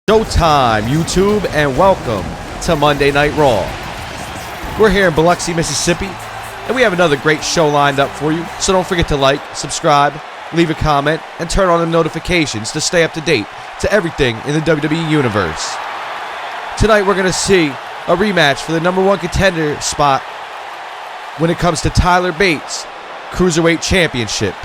Showtime, YouTube, and welcome to Monday Night Raw. We're here in Biloxi, Mississippi, and we have another great show lined up for you, so don't forget to like, subscribe, leave a comment, and turn on the notifications to stay up to date to everything in the WWE Universe. Tonight we're going to see a rematch for the #1 contender spot when it comes to Tyler Bates' Cruiserweight Championship.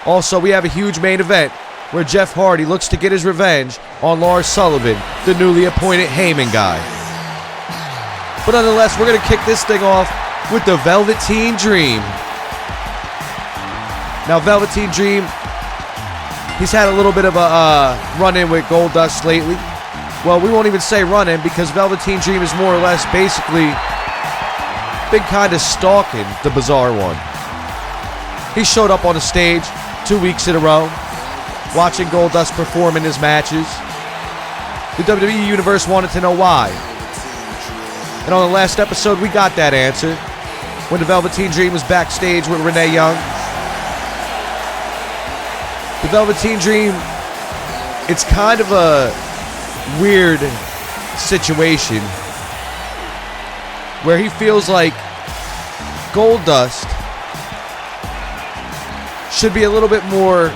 Also, we have a huge main event where Jeff Hardy looks to get his revenge on Lars Sullivan, the newly appointed Heyman guy. But nonetheless, we're going to kick this thing off with the Velveteen Dream. Now, Velveteen Dream, he's had a little bit of a run-in with Goldust lately. Well, we won't even say run-in because Velveteen Dream is more or less basically been kind of stalking the Bizarre One. He showed up on the stage 2 weeks in a row, watching Goldust perform in his matches. The WWE Universe wanted to know why. And on the last episode, we got that answer when the Velveteen Dream was backstage with Renee Young. The Velveteen Dream, it's kind of a weird situation where he feels like Goldust should be a little bit more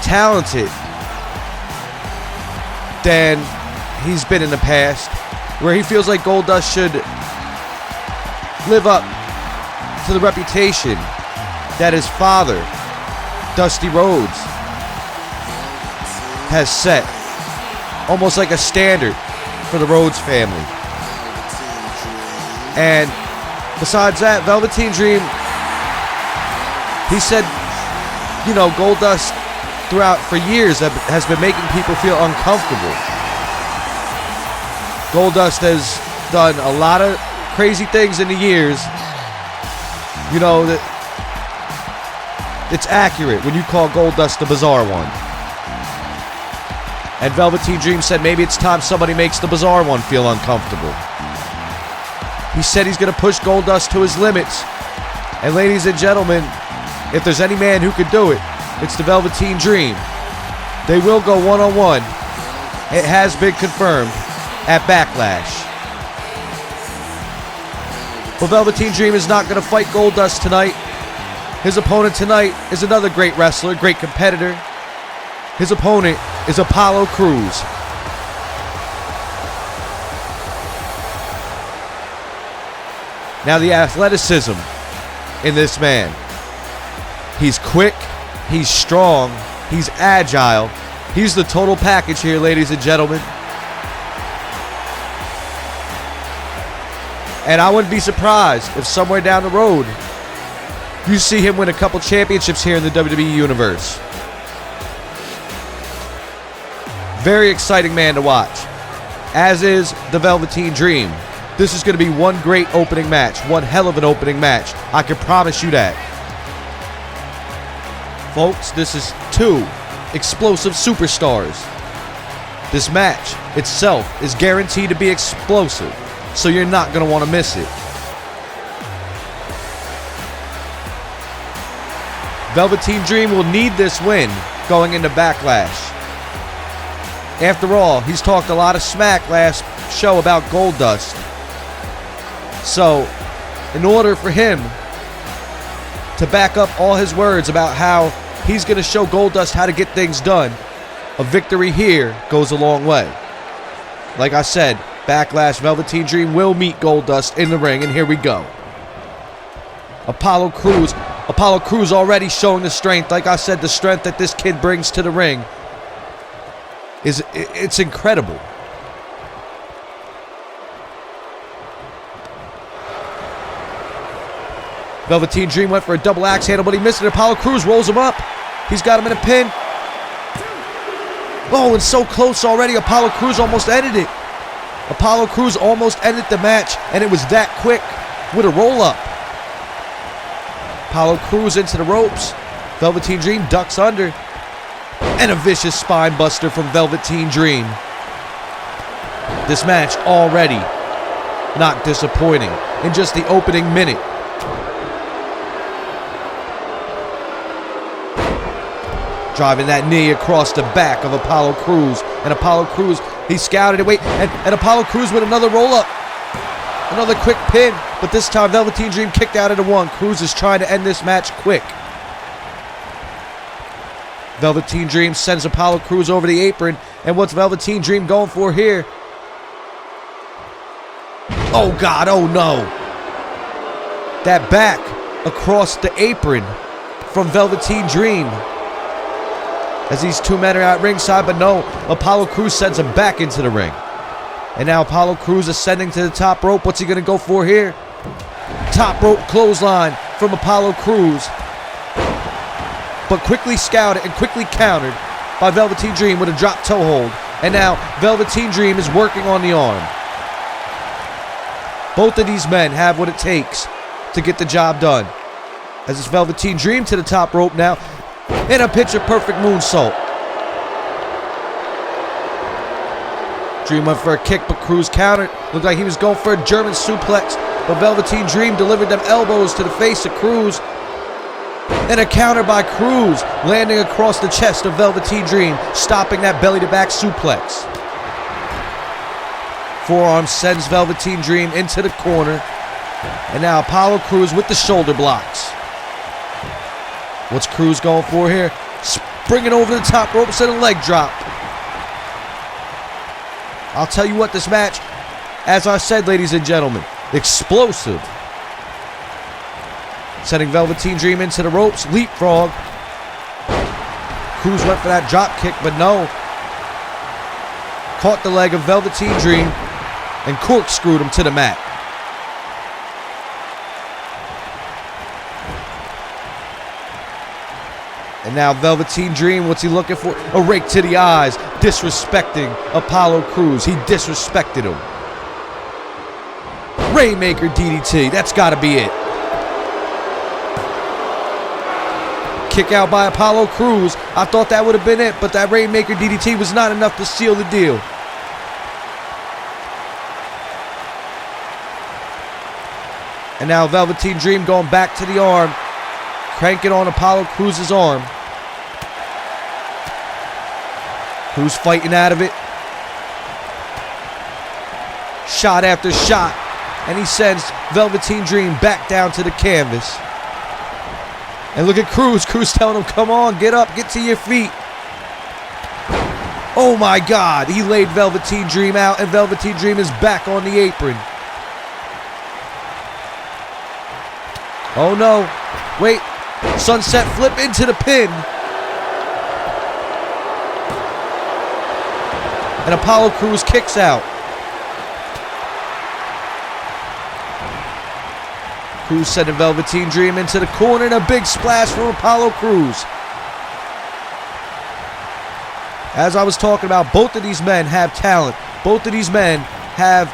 talented than he's been in the past, where he feels like Goldust should live up to the reputation that his father, Dusty Rhodes, has set, almost like a standard for the Rhodes family. And besides that, Velveteen Dream, he said, you know, Goldust throughout for years has been making people feel uncomfortable. Goldust has done a lot of crazy things in the years. You know, that it's accurate when you call Goldust the Bizarre One. And Velveteen Dream said maybe it's time somebody makes the Bizarre One feel uncomfortable. He said he's going to push Goldust to his limits. And ladies and gentlemen, if there's any man who could do it, it's the Velveteen Dream. They will go one-on-one. It has been confirmed at Backlash. But Velveteen Dream is not going to fight Goldust tonight. His opponent tonight is another great wrestler, great competitor. His opponent is Apollo Crews. Now, the athleticism in this man. He's quick, he's strong, he's agile. He's the total package here, ladies and gentlemen. And I wouldn't be surprised if somewhere down the road you see him win a couple championships here in the WWE Universe. Very exciting man to watch, as is the Velveteen Dream. This is going to be one great opening match, one hell of an opening match. I can promise you that. Folks, this is two explosive superstars. This match itself is guaranteed to be explosive, so you're not going to want to miss it. Velveteen Dream will need this win going into Backlash. After all, he's talked a lot of smack last show about Goldust. So, in order for him to back up all his words about how he's going to show Goldust how to get things done, a victory here goes a long way. Like I said, Backlash, Velveteen Dream will meet Goldust in the ring, and here we go. Apollo Crews already showing the strength. Like I said, the strength that this kid brings to the ring it's incredible. Velveteen Dream went for a double axe handle, but he missed it. Apollo Crews rolls him up. He's got him in a pin. Oh, and so close already. Apollo Crews almost ended it. Apollo Crews almost ended the match, and it was that quick with a roll-up. Apollo Crews into the ropes. Velveteen Dream ducks under. And a vicious spine buster from Velveteen Dream. This match already not disappointing in just the opening minute. Driving that knee across the back of Apollo Crews. And Apollo Crews, he scouted it. Wait, and Apollo Crews with another roll-up. Another quick pin. But this time, Velveteen Dream kicked out at 1. Crews is trying to end this match quick. Velveteen Dream sends Apollo Crews over the apron. And what's Velveteen Dream going for here? Oh, God. Oh, no. That back across the apron from Velveteen Dream. As these two men are at ringside, but no, Apollo Crews sends him back into the ring. And now Apollo Crews ascending to the top rope. What's he going to go for here? Top rope clothesline from Apollo Crews. But quickly scouted and quickly countered by Velveteen Dream with a drop toe hold. And now Velveteen Dream is working on the arm. Both of these men have what it takes to get the job done. As it's Velveteen Dream to the top rope now. And a picture-perfect moonsault. Dream went for a kick, but Crews countered. Looked like he was going for a German suplex, but Velveteen Dream delivered them elbows to the face of Crews. And a counter by Crews, landing across the chest of Velveteen Dream, stopping that belly-to-back suplex. Forearm sends Velveteen Dream into the corner. And now Apollo Crews with the shoulder blocks. What's Crews going for here? Springing over the top ropes and a leg drop. I'll tell you what, this match, as I said, ladies and gentlemen, explosive. Sending Velveteen Dream into the ropes, leapfrog. Crews went for that drop kick, but no. Caught the leg of Velveteen Dream and corkscrewed him to the mat. And now Velveteen Dream, what's he looking for? A rake to the eyes, disrespecting Apollo Crews. He disrespected him. Rainmaker DDT, that's got to be it. Kick out by Apollo Crews. I thought that would have been it, but that Rainmaker DDT was not enough to seal the deal. And now Velveteen Dream going back to the arm, cranking on Apollo Crews' arm. Crews fighting out of it. Shot after shot. And he sends Velveteen Dream back down to the canvas. And look at Crews. Crews telling him, come on, get up, get to your feet. Oh my God. He laid Velveteen Dream out, and Velveteen Dream is back on the apron. Oh no. Wait. Sunset flip into the pin. And Apollo Crews kicks out. Crews sending Velveteen Dream into the corner, and a big splash from Apollo Crews. As I was talking about, both of these men have talent. Both of these men have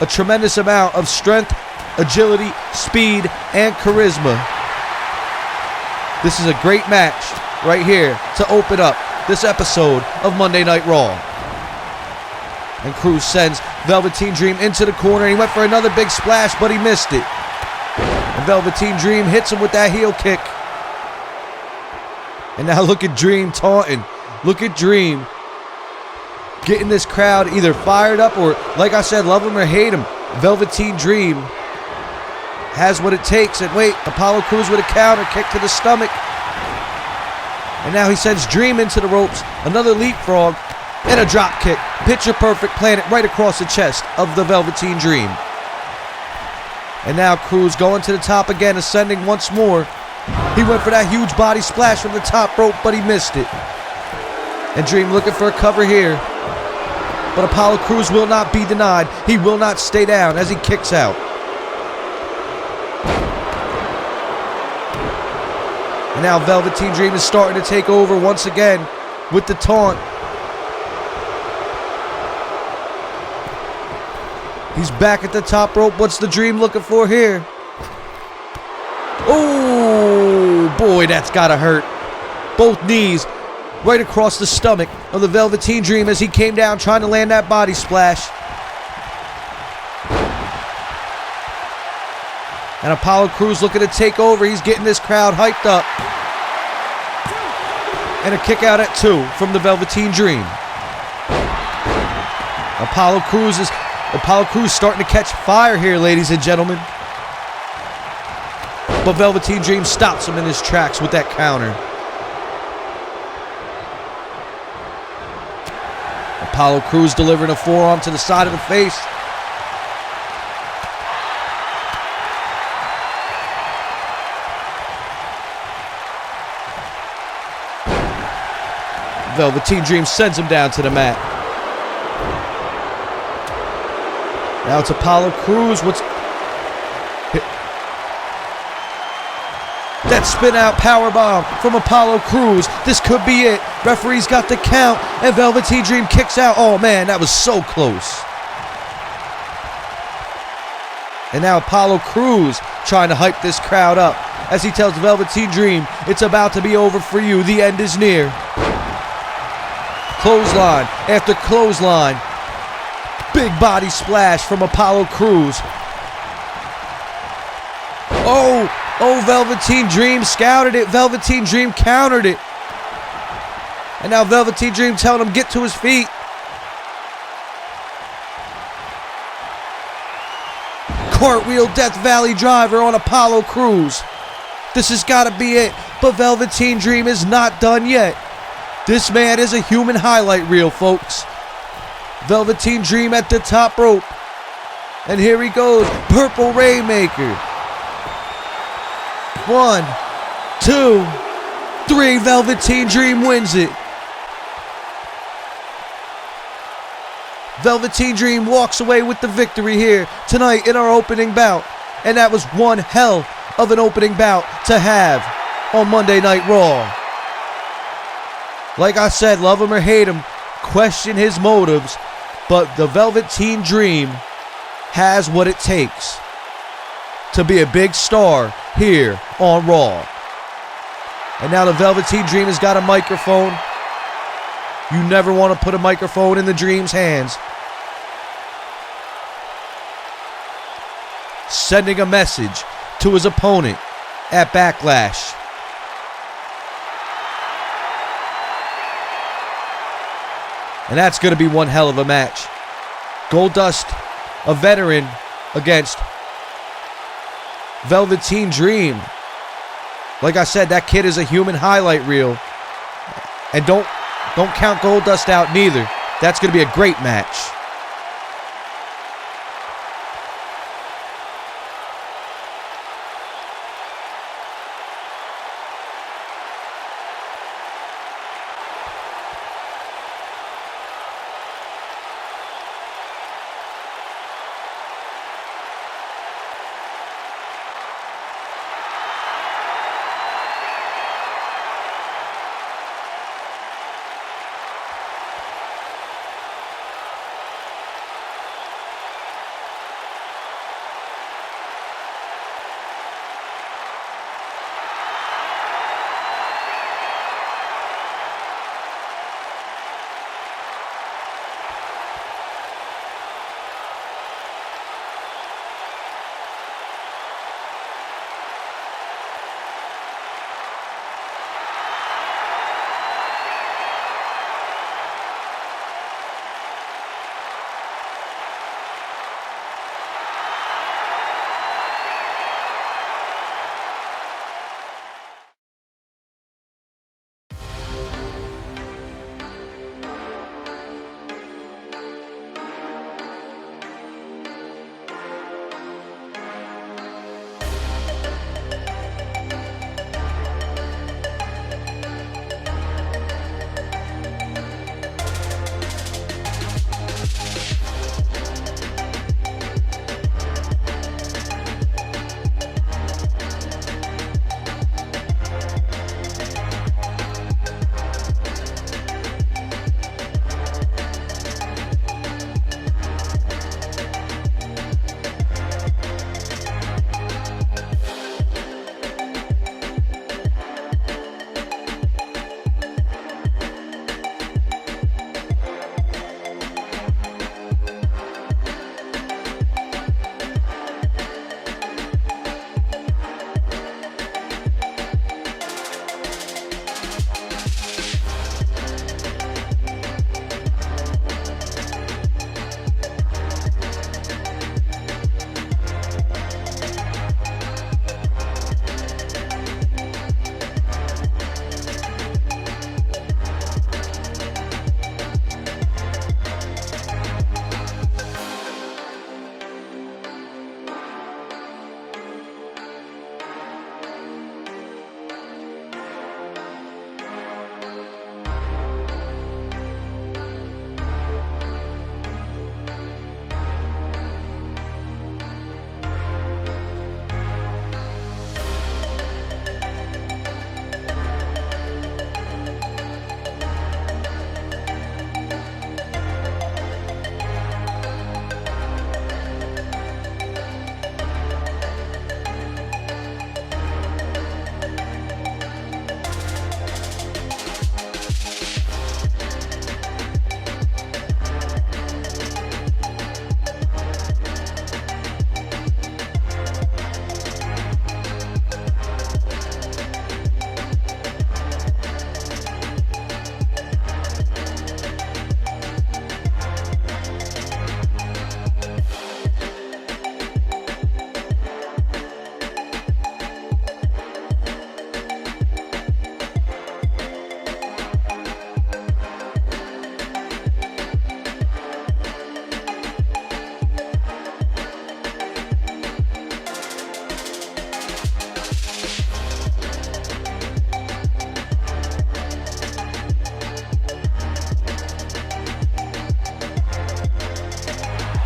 a tremendous amount of strength, agility, speed, and charisma. This is a great match right here to open up this episode of Monday Night Raw. And Crews sends Velveteen Dream into the corner. He went for another big splash, but he missed it. And Velveteen Dream hits him with that heel kick. And now look at Dream taunting. Look at Dream getting this crowd either fired up or, like I said, love him or hate him. Velveteen Dream has what it takes. And wait, Apollo Crews with a counter kick to the stomach. And now he sends Dream into the ropes. Another leapfrog and a drop kick. Picture perfect, planted right across the chest of the Velveteen Dream. And now Crews going to the top again, ascending once more. He went for that huge body splash from the top rope, but he missed it. And Dream looking for a cover here. But Apollo Crews will not be denied. He will not stay down as he kicks out. And now Velveteen Dream is starting to take over once again with the taunt. He's back at the top rope. What's the Dream looking for here? Oh, boy, that's got to hurt. Both knees right across the stomach of the Velveteen Dream as he came down trying to land that body splash. And Apollo Crews looking to take over. He's getting this crowd hyped up. And a kick out at 2 from the Velveteen Dream. Apollo Crews starting to catch fire here, ladies and gentlemen. But Velveteen Dream stops him in his tracks with that counter. Apollo Crews delivering a forearm to the side of the face. Velveteen Dream sends him down to the mat. Now it's Apollo Crews. That spin out powerbomb from Apollo Crews. This could be it. Referee's got the count, and Velveteen Dream kicks out. Oh man, that was so close. And now Apollo Crews trying to hype this crowd up as he tells Velveteen Dream, it's about to be over for you. The end is near. Clothesline after clothesline. Big body splash from Apollo Crews. Oh, Velveteen Dream scouted it. Velveteen Dream countered it. And now Velveteen Dream telling him get to his feet. Cartwheel Death Valley Driver on Apollo Crews. This has got to be it. But Velveteen Dream is not done yet. This man is a human highlight reel, folks. Velveteen Dream at the top rope. And here he goes. Purple Rainmaker. 1, 2, 3. Velveteen Dream wins it. Velveteen Dream walks away with the victory here tonight in our opening bout. And that was one hell of an opening bout to have on Monday Night Raw. Like I said, love him or hate him, question his motives, but the Velveteen Dream has what it takes to be a big star here on Raw. And now the Velveteen Dream has got a microphone. You never want to put a microphone in the Dream's hands. Sending a message to his opponent at Backlash. And that's going to be one hell of a match. Goldust, a veteran, against Velveteen Dream. Like I said, that kid is a human highlight reel. And don't count Goldust out neither. That's going to be a great match.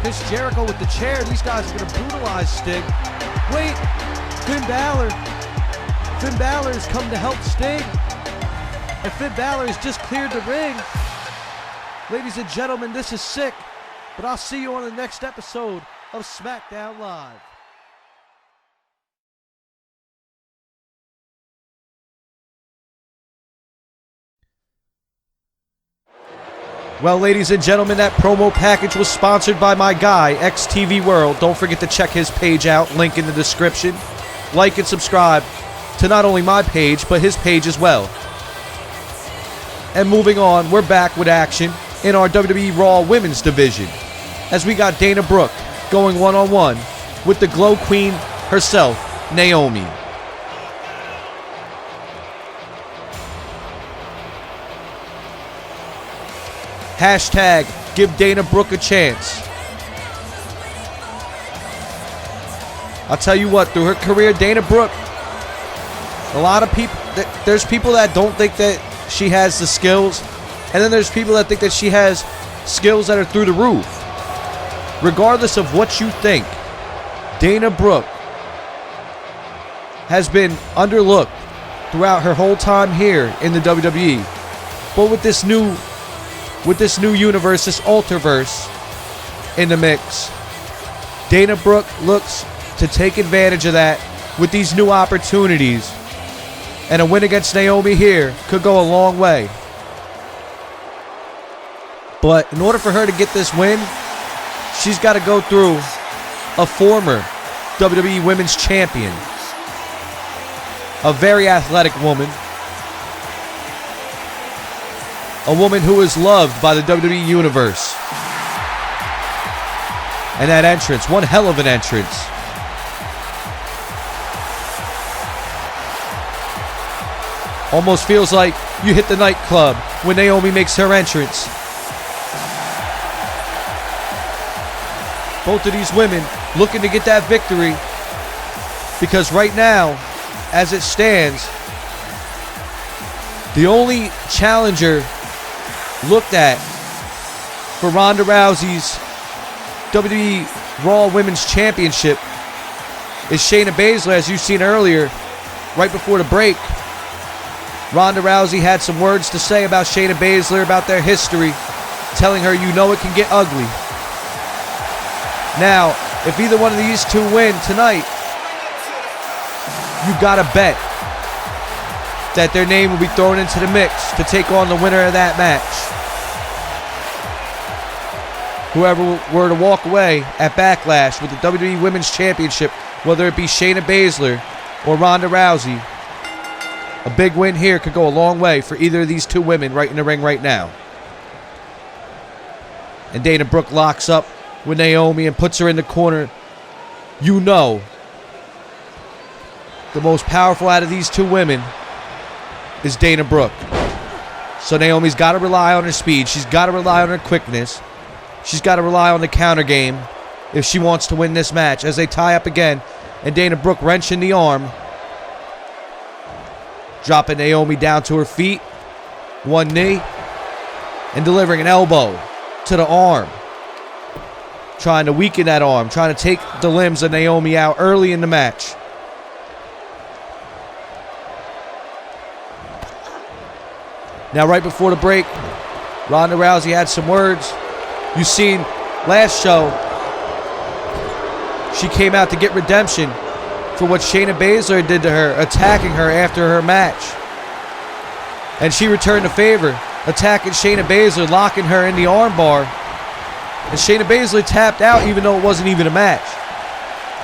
Chris Jericho with the chair. These guys are going to brutalize Sting. Wait, Finn Balor. Finn Balor has come to help Sting. And Finn Balor has just cleared the ring. Ladies and gentlemen, this is sick. But I'll see you on the next episode of SmackDown Live. Well, ladies and gentlemen, that promo package was sponsored by my guy, XTV World. Don't forget to check his page out, link in the description. Like and subscribe to not only my page, but his page as well. And moving on, we're back with action in our WWE Raw Women's Division, as we got Dana Brooke going one-on-one with the Glow Queen herself, Naomi. Hashtag give Dana Brooke a chance. I'll tell you what, through her career, Dana Brooke, a lot of people, there's people that don't think that she has the skills, and then there's people that think that she has skills that are through the roof. Regardless of what you think, Dana Brooke has been underlooked throughout her whole time here in the WWE. But with this new universe, this Ultraverse in the mix, Dana Brooke looks to take advantage of that with these new opportunities. And a win against Naomi here could go a long way. But in order for her to get this win, she's got to go through a former WWE Women's Champion, a very athletic woman, a woman who is loved by the WWE Universe. And that entrance, one hell of an entrance. Almost feels like you hit the nightclub when Naomi makes her entrance. Both of these women looking to get that victory, because right now, as it stands, the only challenger looked at for Ronda Rousey's WWE Raw Women's Championship is Shayna Baszler. As you've seen earlier, right before the break, Ronda Rousey had some words to say about Shayna Baszler, about their history, telling her, you know, it can get ugly. Now, if either one of these two win tonight, you gotta bet that their name will be thrown into the mix to take on the winner of that match. Whoever were to walk away at Backlash with the WWE Women's Championship, whether it be Shayna Baszler or Ronda Rousey, a big win here could go a long way for either of these two women right in the ring right now. And Dana Brooke locks up with Naomi and puts her in the corner. You know, the most powerful out of these two women is Dana Brooke. So Naomi's got to rely on her speed. She's got to rely on her quickness. She's got to rely on the counter game if she wants to win this match, as they tie up again. And Dana Brooke wrenching the arm, dropping Naomi down to her feet, one knee, and delivering an elbow to the arm. Trying to weaken that arm, trying to take the limbs of Naomi out early in the match. Now, right before the break, Ronda Rousey had some words. You seen last show, she came out to get redemption for what Shayna Baszler did to her, attacking her after her match. And she returned the favor, attacking Shayna Baszler, locking her in the armbar. And Shayna Baszler tapped out even though it wasn't even a match.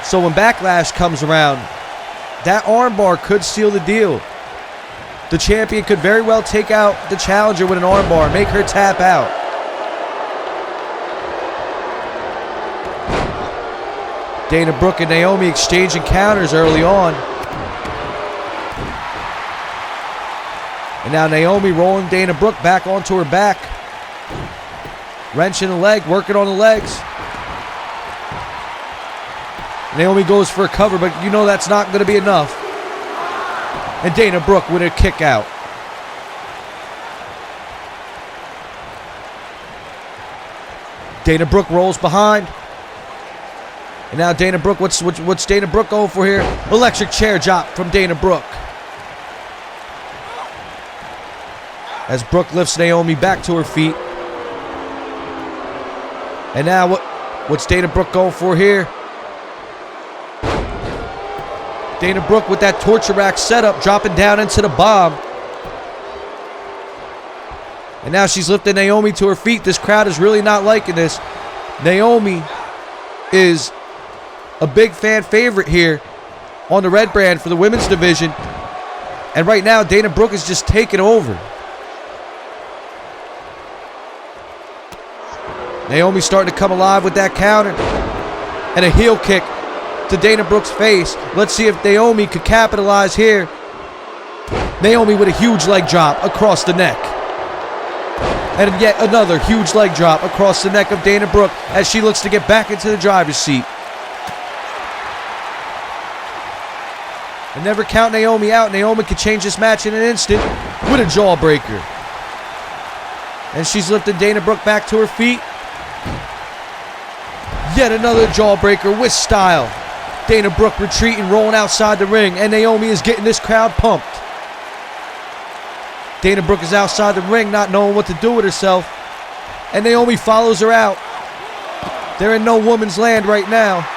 So when Backlash comes around, that armbar could seal the deal. The champion could very well take out the challenger with an armbar, make her tap out. Dana Brooke and Naomi exchanging counters early on. And now Naomi rolling Dana Brooke back onto her back. Wrenching the leg, working on the legs. Naomi goes for a cover, but you know that's not going to be enough. And Dana Brooke with a kick out. Dana Brooke rolls behind, And now Dana Brooke, what's Dana Brooke going for here? Electric chair drop from Dana Brooke. As Brooke lifts Naomi back to her feet. And now what's Dana Brooke going for here? Dana Brooke with that torture rack setup, dropping down into the bomb. And now she's lifting Naomi to her feet. This crowd is really not liking this. Naomi is a big fan favorite here on the red brand for the women's division. And right now, Dana Brooke is just taking over. Naomi starting to come alive with that counter. And a heel kick to Dana Brooke's face. Let's see if Naomi could capitalize here. Naomi with a huge leg drop across the neck. And yet another huge leg drop across the neck of Dana Brooke as she looks to get back into the driver's seat. And never count Naomi out. Naomi could change this match in an instant with a jawbreaker. And she's lifting Dana Brooke back to her feet. Yet another jawbreaker with style. Dana Brooke retreating, rolling outside the ring, and Naomi is getting this crowd pumped. Dana Brooke is outside the ring, not knowing what to do with herself, and Naomi follows her out. They're in no woman's land right now,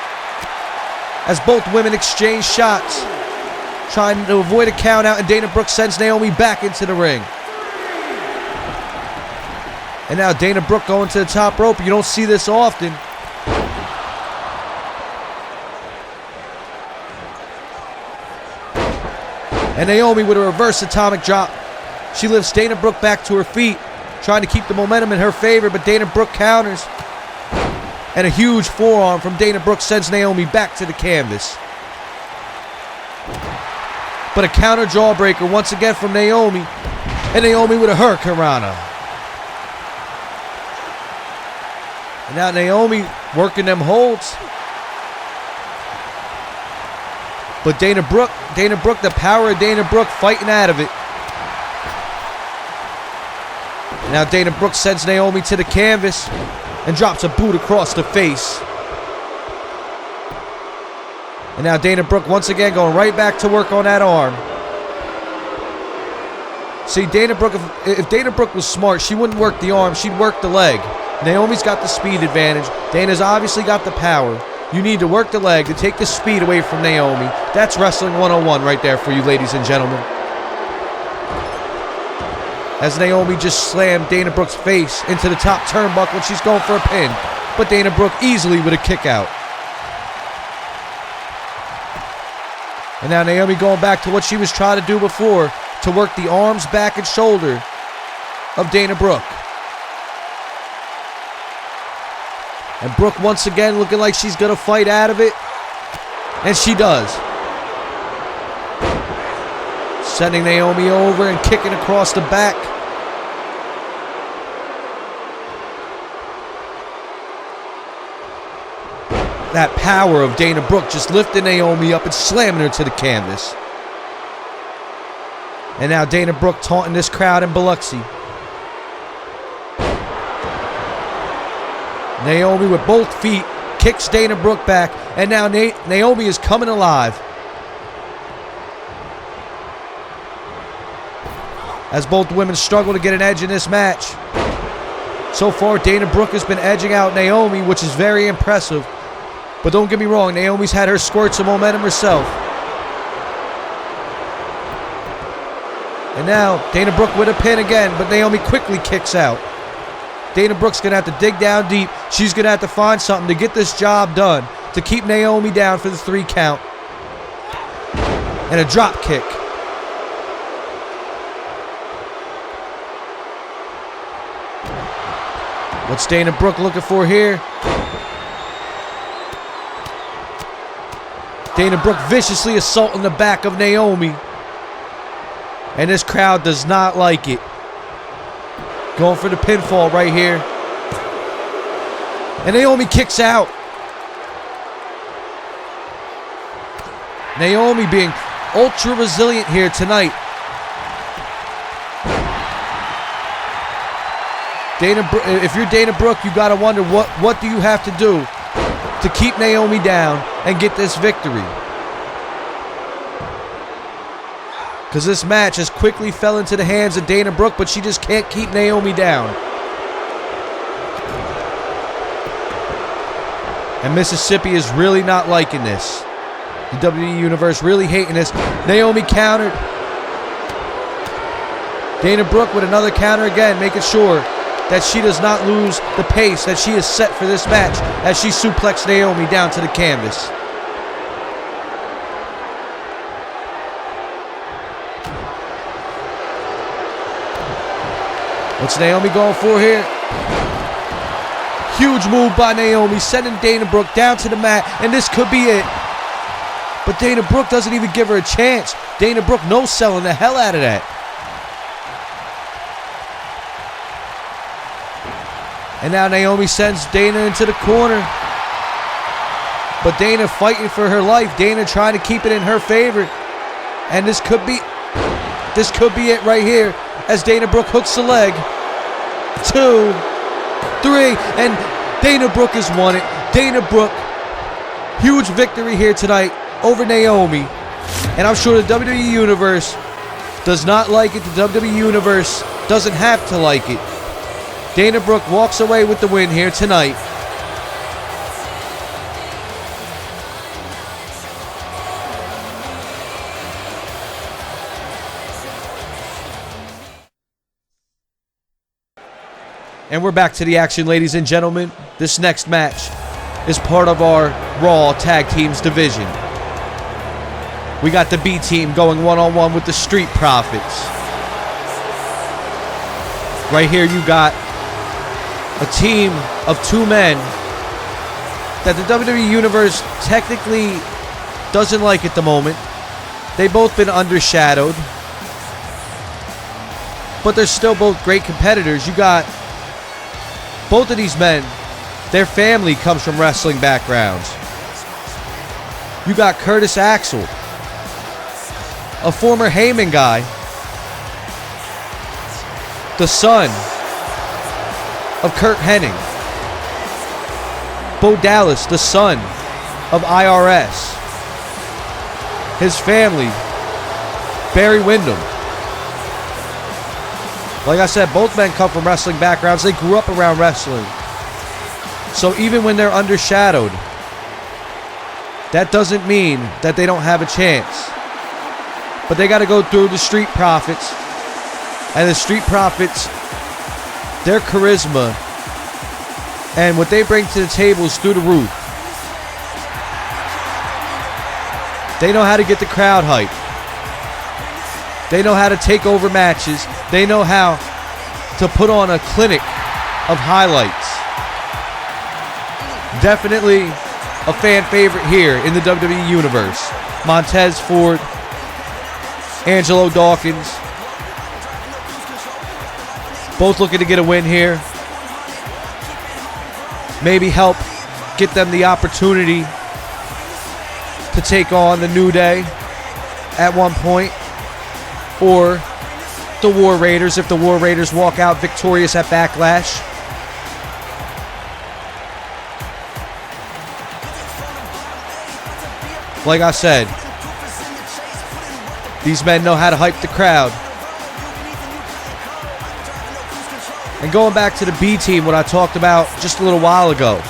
as both women exchange shots, trying to avoid a count out, and Dana Brooke sends Naomi back into the ring. And now Dana Brooke going to the top rope. You don't see this often. And Naomi with a reverse atomic drop. She lifts Dana Brooke back to her feet, trying to keep the momentum in her favor, but Dana Brooke counters. And a huge forearm from Dana Brooke sends Naomi back to the canvas. But a counter jawbreaker once again from Naomi. And Naomi with a hurricanrana. And now Naomi working them holds. But Dana Brooke, the power of Dana Brooke fighting out of it. And now Dana Brooke sends Naomi to the canvas and drops a boot across the face. And now Dana Brooke once again going right back to work on that arm. See, Dana Brooke, if Dana Brooke was smart, she wouldn't work the arm, she'd work the leg. Naomi's got the speed advantage. Dana's obviously got the power. You need to work the leg to take the speed away from Naomi. That's Wrestling 101 right there for you, ladies and gentlemen. As Naomi just slammed Dana Brooke's face into the top turnbuckle, and she's going for a pin. But Dana Brooke easily with a kick out. And now Naomi going back to what she was trying to do before, to work the arms, back, and shoulder of Dana Brooke. And Brooke once again looking like she's going to fight out of it. And she does. Sending Naomi over and kicking across the back. That power of Dana Brooke just lifting Naomi up and slamming her to the canvas. And now Dana Brooke taunting this crowd in Biloxi. Naomi with both feet kicks Dana Brooke back, and now Naomi is coming alive. As both women struggle to get an edge in this match. So far, Dana Brooke has been edging out Naomi, which is very impressive. But don't get me wrong, Naomi's had her squirts of momentum herself. And now, Dana Brooke with a pin again, but Naomi quickly kicks out. Dana Brooke's going to have to dig down deep. She's going to have to find something to get this job done, to keep Naomi down for the 3 count. And a drop kick. What's Dana Brooke looking for here? Dana Brooke viciously assaulting the back of Naomi. And this crowd does not like it. Going for the pinfall right here. And Naomi kicks out. Naomi being ultra resilient here tonight. If you're Dana Brooke, you got to wonder what do you have to do to keep Naomi down and get this victory. Because this match has quickly fell into the hands of Dana Brooke, but she just can't keep Naomi down. And Mississippi is really not liking this. The WWE Universe really hating this. Naomi countered. Dana Brooke with another counter again, making sure that she does not lose the pace that she has set for this match as she suplexed Naomi down to the canvas. What's Naomi going for here? Huge move by Naomi, sending Dana Brooke down to the mat, and this could be it. But Dana Brooke doesn't even give her a chance. Dana Brooke no-selling the hell out of that. And now Naomi sends Dana into the corner. But Dana fighting for her life. Dana trying to keep it in her favor. And this could be it right here as Dana Brooke hooks the leg. 2, 3, and Dana Brooke has won it. Dana Brooke, huge victory here tonight over Naomi. And I'm sure the WWE Universe does not like it. The WWE Universe doesn't have to like it. Dana Brooke walks away with the win here tonight. And we're back to the action, ladies and gentlemen. This next match is part of our Raw Tag Teams division. We got the B team going one-on-one with the Street Profits. Right here you got a team of 2 men that the WWE Universe technically doesn't like at the moment. They've both been undershadowed, but they're still both great competitors. You got both of these men, their family comes from wrestling backgrounds. You got Curtis Axel, a former Heyman guy, the son of Kurt Hennig. Bo Dallas, the son of IRS. His family, Barry Windham. Like I said, both men come from wrestling backgrounds. They grew up around wrestling. So even when they're undershadowed, that doesn't mean that they don't have a chance. But they got to go through the Street Profits. And the Street Profits, their charisma and what they bring to the table is through the roof. They know how to get the crowd hyped. They know how to take over matches. They know how to put on a clinic of highlights. Definitely a fan favorite here in the WWE Universe. Montez Ford, Angelo Dawkins, both looking to get a win here. Maybe help get them the opportunity to take on the New Day at one point. Or the War Raiders if the War Raiders walk out victorious at Backlash. Like I said, these men know how to hype the crowd. And going back to the B team, what I talked about just a little while ago.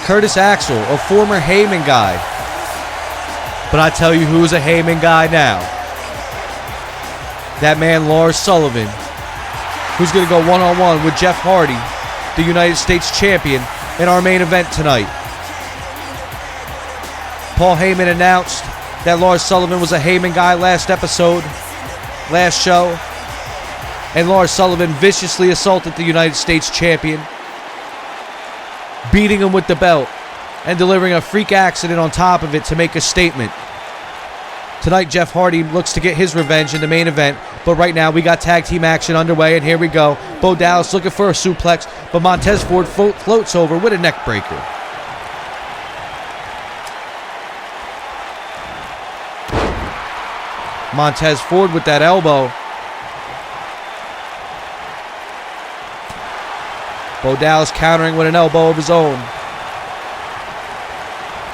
Curtis Axel, a former Heyman guy. But I tell you who's a Heyman guy now. That man Lars Sullivan, who's going to go one-on-one with Jeff Hardy, the United States Champion, in our main event tonight. Paul Heyman announced that Lars Sullivan was a Heyman guy last show. And Lars Sullivan viciously assaulted the United States Champion, beating him with the belt and delivering a freak accident on top of it to make a statement. Tonight, Jeff Hardy looks to get his revenge in the main event, but right now we got tag team action underway, and here we go. Bo Dallas looking for a suplex, but Montez Ford floats over with a neck breaker. Montez Ford with that elbow. Bo Dallas countering with an elbow of his own.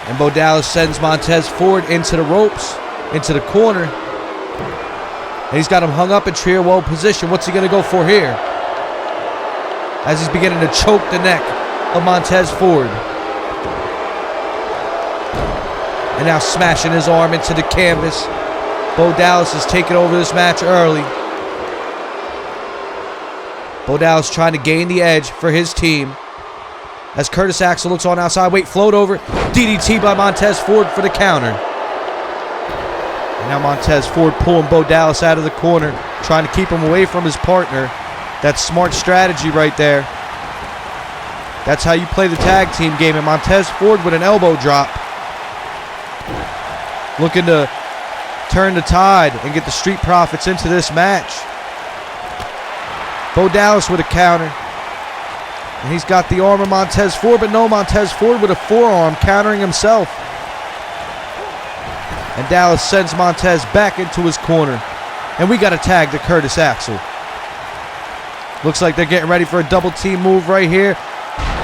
And Bo Dallas sends Montez Ford into the ropes, into the corner. And he's got him hung up in trio woe position. What's he going to go for here? As he's beginning to choke the neck of Montez Ford. And now smashing his arm into the canvas. Bo Dallas is taking over this match early. Bo Dallas trying to gain the edge for his team. As Curtis Axel looks on outside. Wait, float over. DDT by Montez Ford for the counter. And now Montez Ford pulling Bo Dallas out of the corner. Trying to keep him away from his partner. That's smart strategy right there. That's how you play the tag team game. And Montez Ford with an elbow drop. Looking to turn the tide and get the Street Profits into this match. Bo Dallas with a counter. And he's got the arm of Montez Ford, but no, Montez Ford with a forearm countering himself. And Dallas sends Montez back into his corner. And we got a tag to Curtis Axel. Looks like they're getting ready for a double team move right here.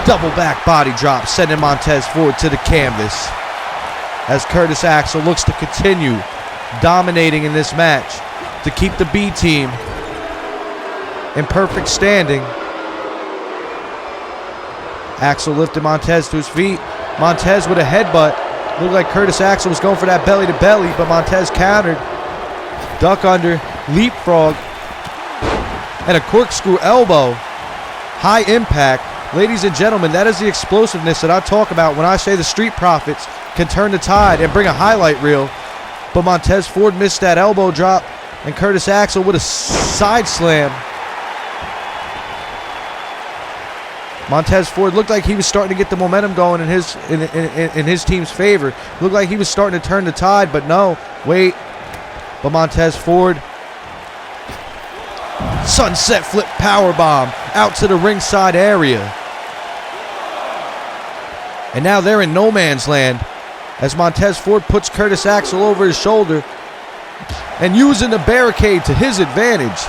Double back body drop, sending Montez Ford to the canvas. As Curtis Axel looks to continue dominating in this match to keep the B team in perfect standing. Axel lifted Montez to his feet. Montez with a headbutt. Looked like Curtis Axel was going for that belly to belly, but Montez countered. Duck under, leapfrog, and a corkscrew elbow. High impact. Ladies and gentlemen, that is the explosiveness that I talk about when I say the Street Profits can turn the tide and bring a highlight reel. But Montez Ford missed that elbow drop, and Curtis Axel with a side slam. Montez Ford looked like he was starting to get the momentum going in his team's favor. Looked like he was starting to turn the tide, but no. Wait. But Montez Ford, sunset flip powerbomb out to the ringside area. And now they're in no man's land as Montez Ford puts Curtis Axel over his shoulder and using the barricade to his advantage.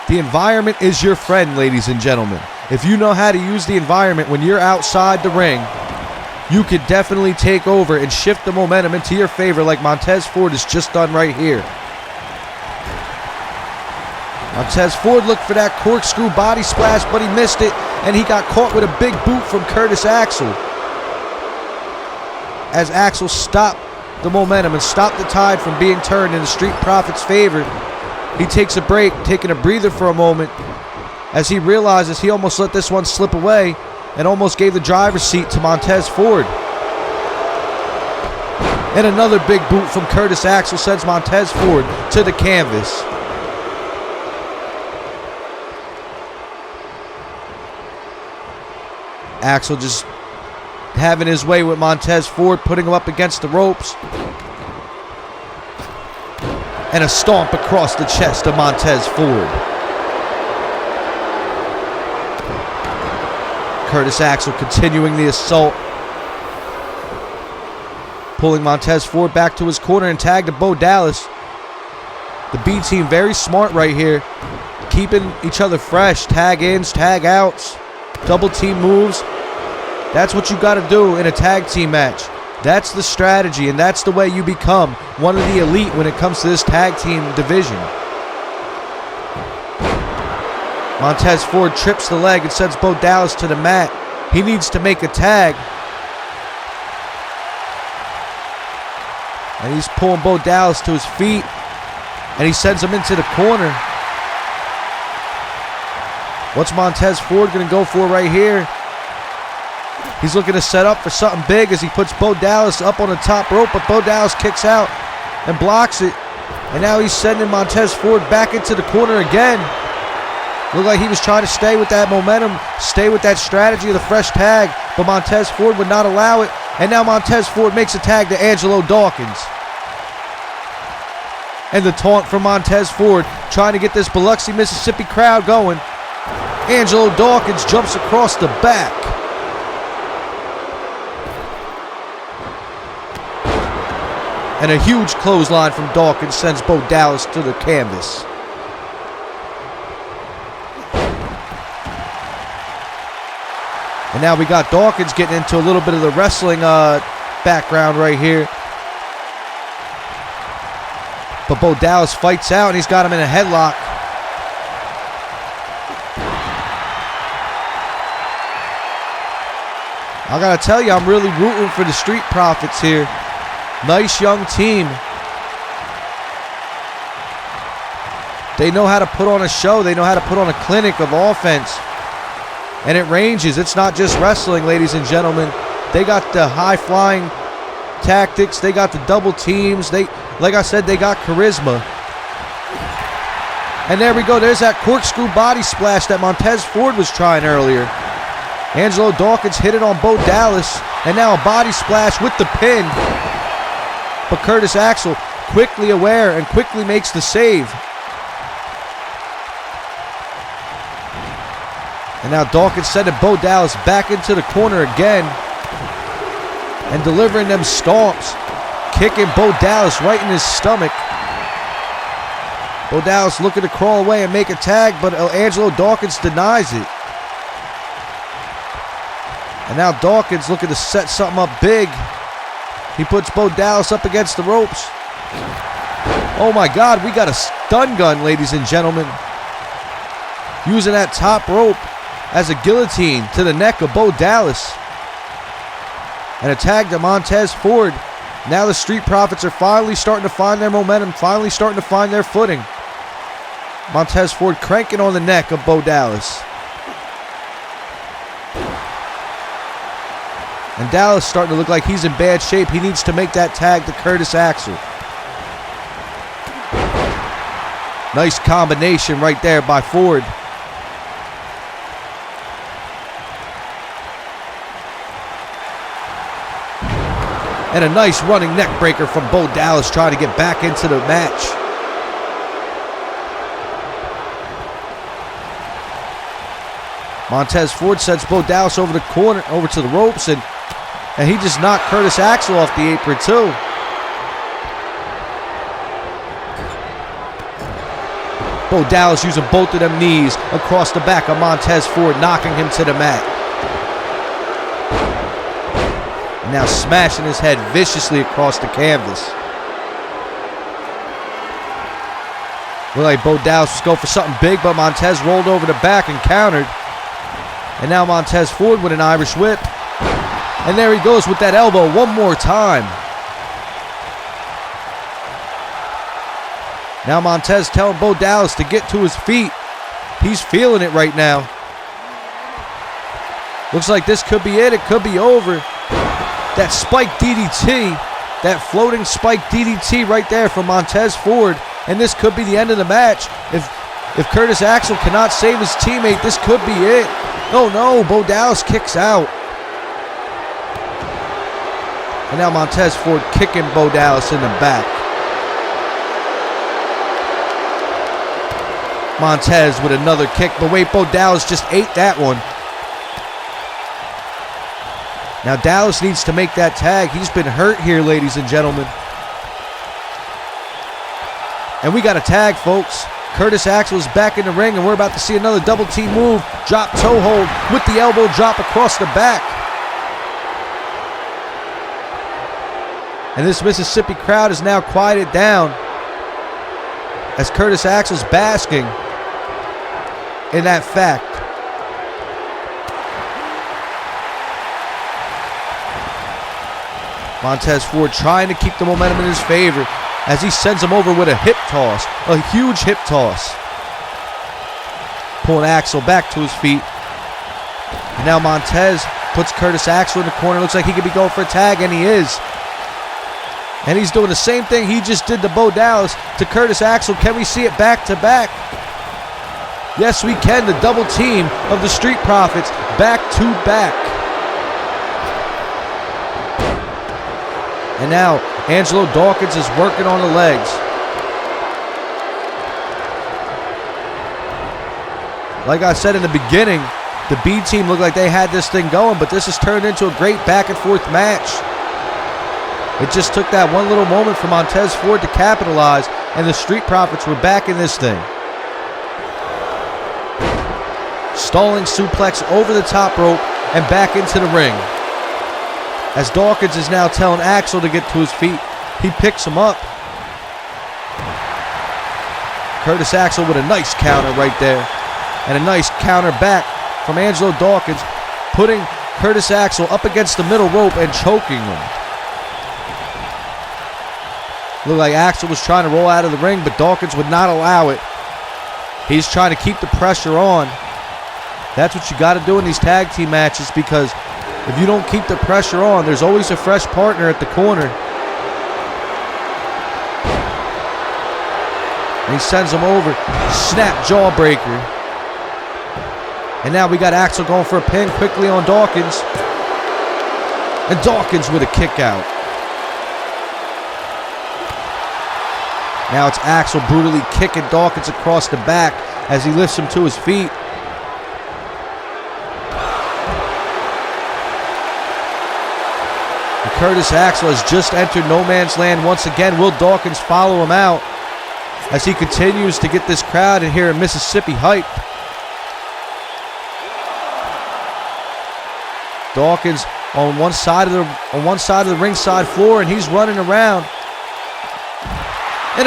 The environment is your friend, ladies and gentlemen. If you know how to use the environment when you're outside the ring, you could definitely take over and shift the momentum into your favor like Montez Ford has just done right here. Montez Ford looked for that corkscrew body splash, but he missed it, and he got caught with a big boot from Curtis Axel. As Axel stopped the momentum and stopped the tide from being turned in the Street Profits' favor, he takes a break, taking a breather for a moment, as he realizes he almost let this one slip away and almost gave the driver's seat to Montez Ford. And another big boot from Curtis Axel sends Montez Ford to the canvas. Axel just having his way with Montez Ford, putting him up against the ropes. And a stomp across the chest of Montez Ford. Curtis Axel continuing the assault. Pulling Montez Ford back to his corner and tag to Bo Dallas. The B team very smart right here. Keeping each other fresh. Tag ins, tag outs. Double team moves. That's what you got to do in a tag team match. That's the strategy, and that's the way you become one of the elite when it comes to this tag team division. Montez Ford trips the leg and sends Bo Dallas to the mat. He needs to make a tag. And he's pulling Bo Dallas to his feet, and he sends him into the corner. What's Montez Ford going to go for right here? He's looking to set up for something big as he puts Bo Dallas up on the top rope, but Bo Dallas kicks out and blocks it. And now he's sending Montez Ford back into the corner again. Looked like he was trying to stay with that momentum, stay with that strategy of the fresh tag, but Montez Ford would not allow it. And now Montez Ford makes a tag to Angelo Dawkins. And the taunt from Montez Ford, trying to get this Biloxi, Mississippi crowd going. Angelo Dawkins jumps across the back. And a huge clothesline from Dawkins sends Bo Dallas to the canvas. And now we got Dawkins getting into a little bit of the wrestling background right here. But Bo Dallas fights out, and he's got him in a headlock. I gotta tell you, I'm really rooting for the Street Profits here. Nice young team. They know how to put on a show. They know how to put on a clinic of offense. And it ranges. It's not just wrestling, ladies and gentlemen. They got the high-flying tactics. They got the double teams. Like I said, they got charisma. And there we go. There's that corkscrew body splash that Montez Ford was trying earlier. Angelo Dawkins hit it on Bo Dallas. And now a body splash with the pin. But Curtis Axel quickly aware and quickly makes the save. And now Dawkins sending Bo Dallas back into the corner again. And delivering them stomps. Kicking Bo Dallas right in his stomach. Bo Dallas looking to crawl away and make a tag, but Angelo Dawkins denies it. And now Dawkins looking to set something up big. He puts Bo Dallas up against the ropes. Oh my God, we got a stun gun, ladies and gentlemen. Using that top rope as a guillotine to the neck of Bo Dallas. And a tag to Montez Ford. Now the Street Profits are finally starting to find their momentum, finally starting to find their footing. Montez Ford cranking on the neck of Bo Dallas. And Dallas starting to look like he's in bad shape. He needs to make that tag to Curtis Axel. Nice combination right there by Ford. And a nice running neck breaker from Bo Dallas trying to get back into the match. Montez Ford sends Bo Dallas over the corner, over to the ropes, and he just knocked Curtis Axel off the apron too. Bo Dallas using both of them knees across the back of Montez Ford, knocking him to the mat. And now smashing his head viciously across the canvas. Looked like Bo Dallas was going for something big, but Montez rolled over the back and countered. And now Montez Ford with an Irish whip. And there he goes with that elbow one more time. Now Montez telling Bo Dallas to get to his feet. He's feeling it right now. Looks like this could be it. It could be over. That spike DDT, that floating spike DDT right there from Montez Ford. And this could be the end of the match. If Curtis Axel cannot save his teammate, this could be it. Oh no, Bo Dallas kicks out. And now Montez Ford kicking Bo Dallas in the back. Montez with another kick, but wait, Bo Dallas just ate that one. Now Dallas needs to make that tag. He's been hurt here, ladies and gentlemen. And we got a tag, folks. Curtis Axel is back in the ring, and we're about to see another double team move. Drop toe hold with the elbow drop across the back. And this Mississippi crowd is now quieted down as Curtis Axel's basking in that fact. Montez Ford trying to keep the momentum in his favor as he sends him over with a hip toss, a huge hip toss. Pulling Axel back to his feet. And now Montez puts Curtis Axel in the corner. Looks like he could be going for a tag, and he is. And he's doing the same thing he just did to Bo Dallas to Curtis Axel. Can we see it back to back? Yes, we can. The double team of the Street Profits back to back. And now Angelo Dawkins is working on the legs. Like I said in the beginning, the B team looked like they had this thing going, but this has turned into a great back and forth match. It just took that one little moment for Montez Ford to capitalize, and the Street Profits were back in this thing. Stalling suplex over the top rope and back into the ring. As Dawkins is now telling Axel to get to his feet, he picks him up. Curtis Axel with a nice counter right there. And a nice counter back from Angelo Dawkins, putting Curtis Axel up against the middle rope and choking him. Looked like Axel was trying to roll out of the ring, but Dawkins would not allow it. He's trying to keep the pressure on. That's what you got to do in these tag team matches, because if you don't keep the pressure on, there's always a fresh partner at the corner. And he sends him over. Snap jawbreaker. And now we got Axel going for a pin quickly on Dawkins. And Dawkins with a kick out. Now it's Axel brutally kicking Dawkins across the back as he lifts him to his feet. And Curtis Axel has just entered no man's land once again. Will Dawkins follow him out as he continues to get this crowd in here in Mississippi hyped? Dawkins on one side of the ringside floor, and he's running around. And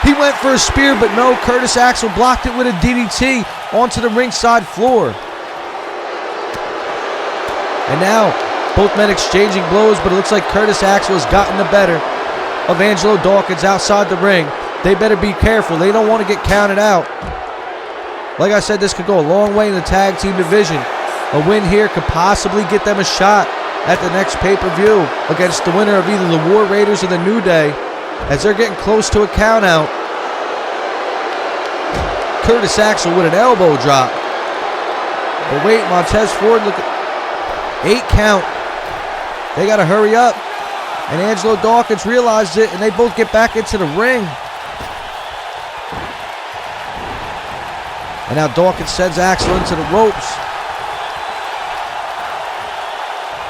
he went for a spear, but no, Curtis Axel blocked it with a DDT onto the ringside floor. And now both men exchanging blows, but it looks like Curtis Axel has gotten the better of Angelo Dawkins outside the ring. They better be careful. They don't want to get counted out. Like I said, this could go a long way in the tag team division. A win here could possibly get them a shot at the next pay-per-view against the winner of either the War Raiders or the New Day, as they're getting close to a count-out. Curtis Axel with an elbow drop. But wait, Montez Ford, look at 8 count. They got to hurry up. And Angelo Dawkins realized it, and they both get back into the ring. And now Dawkins sends Axel into the ropes.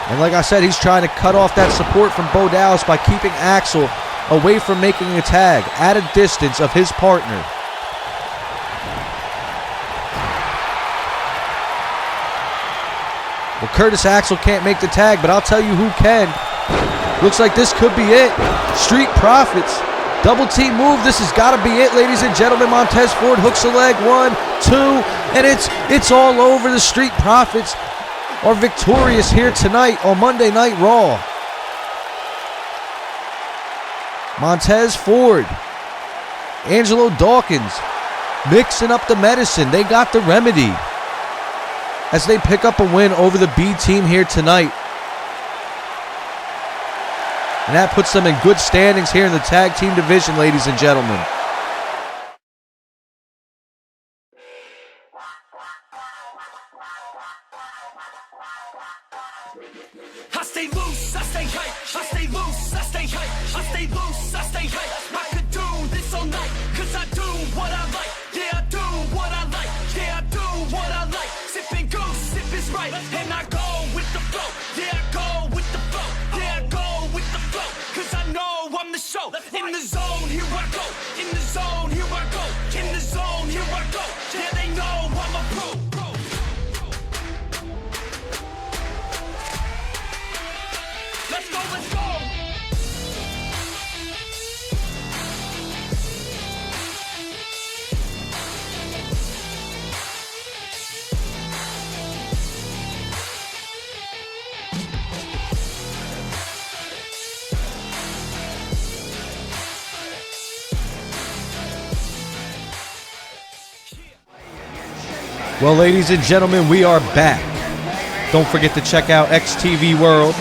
And like I said, he's trying to cut off that support from Bo Dallas by keeping Axel away from making a tag at a distance of his partner. Well, Curtis Axel can't make the tag, but I'll tell you who can. Looks like this could be it. Street Profits. Double team move. This has got to be it, ladies and gentlemen. Montez Ford hooks a leg. 1, 2, and it's all over. The Street Profits are victorious here tonight on Monday Night Raw. Montez Ford, Angelo Dawkins mixing up the medicine. They got the remedy as they pick up a win over the B team here tonight. And that puts them in good standings here in the tag team division, ladies and gentlemen. I stay loose, I stay hype, I stay loose, I stay hype, I stay loose, I stay hype. I could do this all night, cause I do what I like. Yeah, I do what I like, yeah, I do what I like. Sipping goose, sip is right, and I go with the flow. Yeah, I go with the flow, yeah, I go with the flow. Cause I know I'm the show. In the zone, here I go. In the zone, here I go. In the zone, here I go. Yeah, they know I'm a pro. Let's go, let's go! Well, ladies and gentlemen, we are back. Don't forget to check out XTV World.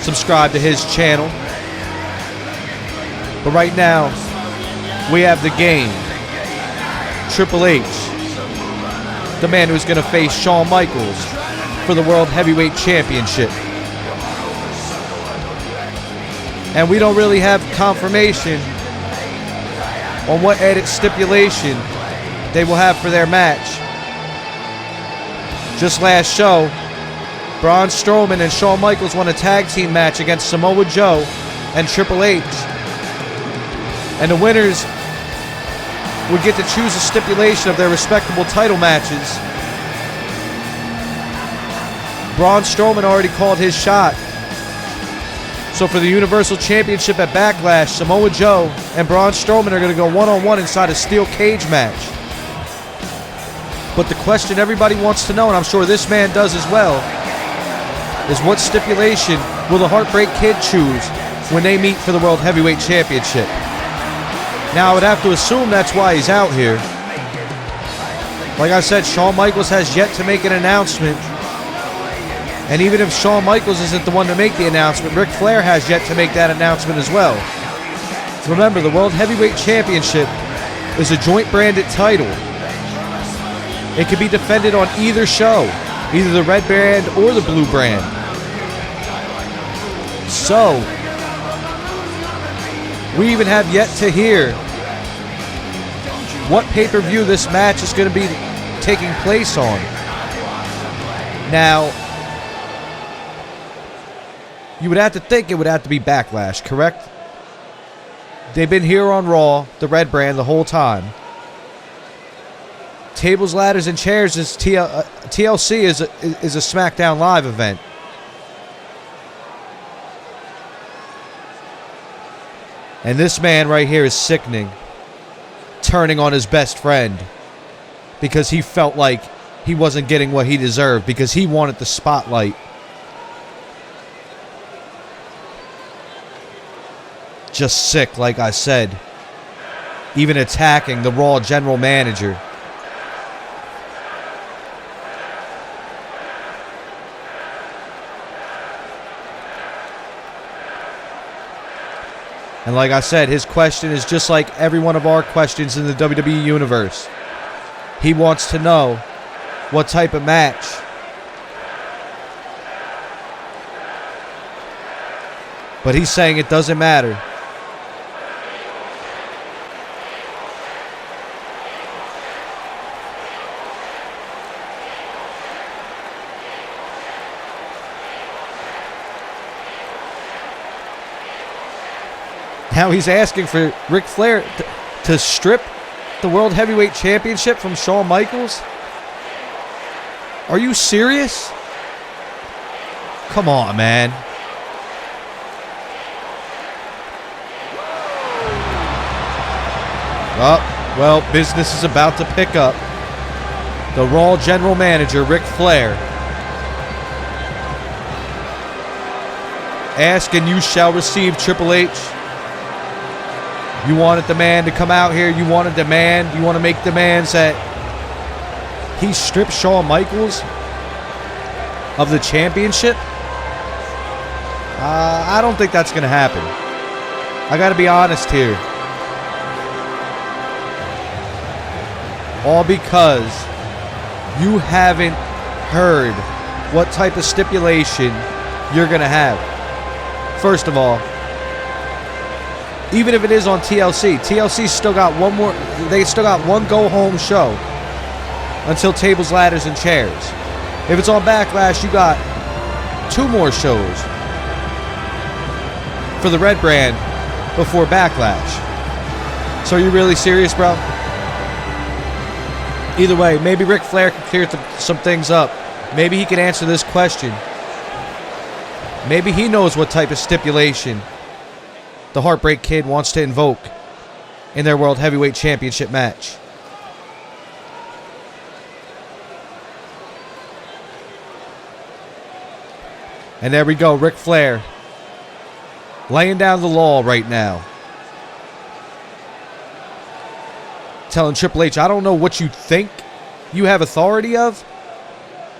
Subscribe to his channel. But right now, we have the game. Triple H, the man who's going to face Shawn Michaels for the World Heavyweight Championship. And we don't really have confirmation on what added stipulation they will have for their match. Just last show, Braun Strowman and Shawn Michaels won a tag team match against Samoa Joe and Triple H. And the winners would get to choose a stipulation of their respectable title matches. Braun Strowman already called his shot. So for the Universal Championship at Backlash, Samoa Joe and Braun Strowman are going to go one-on-one inside a steel cage match. But the question everybody wants to know, and I'm sure this man does as well, is what stipulation will the Heartbreak Kid choose when they meet for the World Heavyweight Championship? Now, I would have to assume that's why he's out here. Like I said, Shawn Michaels has yet to make an announcement. And even if Shawn Michaels isn't the one to make the announcement, Ric Flair has yet to make that announcement as well. Remember, the World Heavyweight Championship is a joint branded title. It can be defended on either show, either the red brand or the blue brand. So, we even have yet to hear what pay-per-view this match is going to be taking place on. Now, you would have to think it would have to be Backlash, correct? They've been here on Raw, the red brand, the whole time. Tables, Ladders, and Chairs is TLC is a SmackDown Live event. And this man right here is sickening. Turning on his best friend. Because he felt like he wasn't getting what he deserved. Because he wanted the spotlight. Just sick, like I said. Even attacking the Raw general manager. And like I said, his question is just like every one of our questions in the WWE Universe. He wants to know what type of match. But he's saying it doesn't matter. Now he's asking for Ric Flair to strip the World Heavyweight Championship from Shawn Michaels? Are you serious? Come on, man. Oh, well, business is about to pick up. The Raw General Manager, Ric Flair. Ask and you shall receive, Triple H. You wanted the man to come out here. You want to demand. You want to make demands that he strip Shawn Michaels of the championship? I don't think that's going to happen. I got to be honest here. All because you haven't heard what type of stipulation you're going to have. First of all, even if it is on TLC, TLC's still got one more. They still got one go-home show until Tables, Ladders, and Chairs. If it's on Backlash, you got 2 more shows for the red brand before Backlash. So are you really serious, bro? Either way, maybe Ric Flair can clear some things up. Maybe he can answer this question. Maybe he knows what type of stipulation the Heartbreak Kid wants to invoke in their World Heavyweight Championship match. And there we go, Ric Flair laying down the law right now. Telling Triple H, I don't know what you think you have authority of.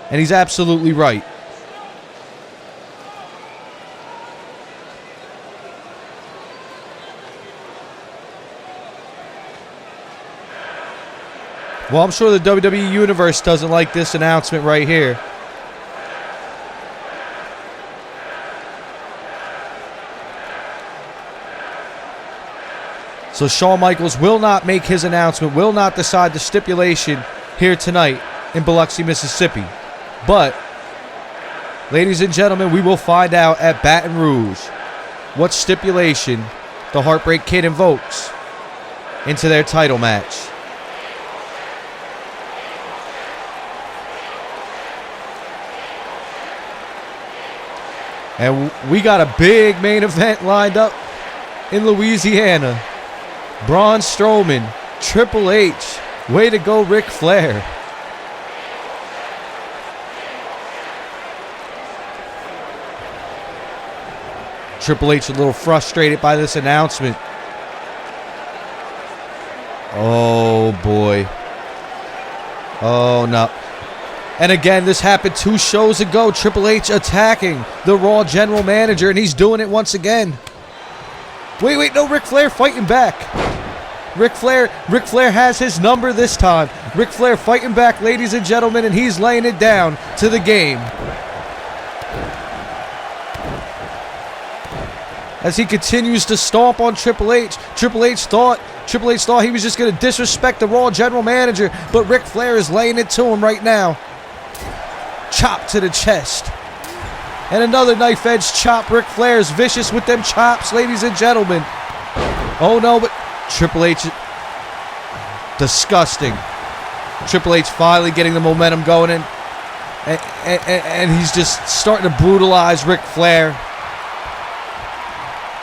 And he's absolutely right. Well, I'm sure the WWE Universe doesn't like this announcement right here. So Shawn Michaels will not make his announcement, will not decide the stipulation here tonight in Biloxi, Mississippi. But, ladies and gentlemen, we will find out at Baton Rouge what stipulation the Heartbreak Kid invokes into their title match. And we got a big main event lined up in Louisiana. Braun Strowman, Triple H. Way to go, Ric Flair. Triple H a little frustrated by this announcement. Oh, boy. Oh, no. And again, this happened 2 shows ago. Triple H attacking the Raw General Manager, and he's doing it once again. Wait, no, Ric Flair fighting back. Ric Flair has his number this time. Ric Flair fighting back, ladies and gentlemen, and he's laying it down to the game. As he continues to stomp on Triple H. Triple H thought he was just going to disrespect the Raw General Manager, but Ric Flair is laying it to him right now. Chop to the chest. And another knife edge chop. Ric Flair's vicious with them chops, ladies and gentlemen. Oh no, but Triple H, disgusting. Triple H finally getting the momentum going, and he's just starting to brutalize Ric Flair.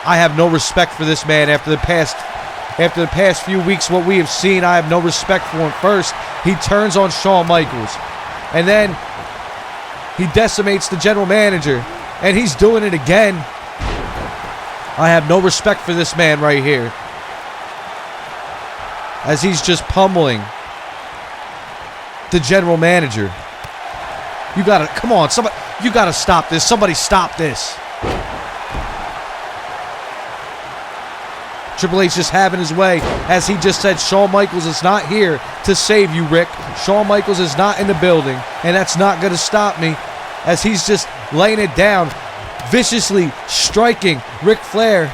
I have no respect for this man after the past few weeks. What we have seen, I have no respect for him. First, he turns on Shawn Michaels, and then he decimates the general manager, and he's doing it again. I have no respect for this man right here, as he's just pummeling the general manager. You gotta, come on, somebody, you gotta stop this. Somebody stop this. Triple H just having his way. As he just said, Shawn Michaels is not here to save you, Rick. Shawn Michaels is not in the building, and that's not going to stop me. As he's just laying it down, viciously striking Ric Flair.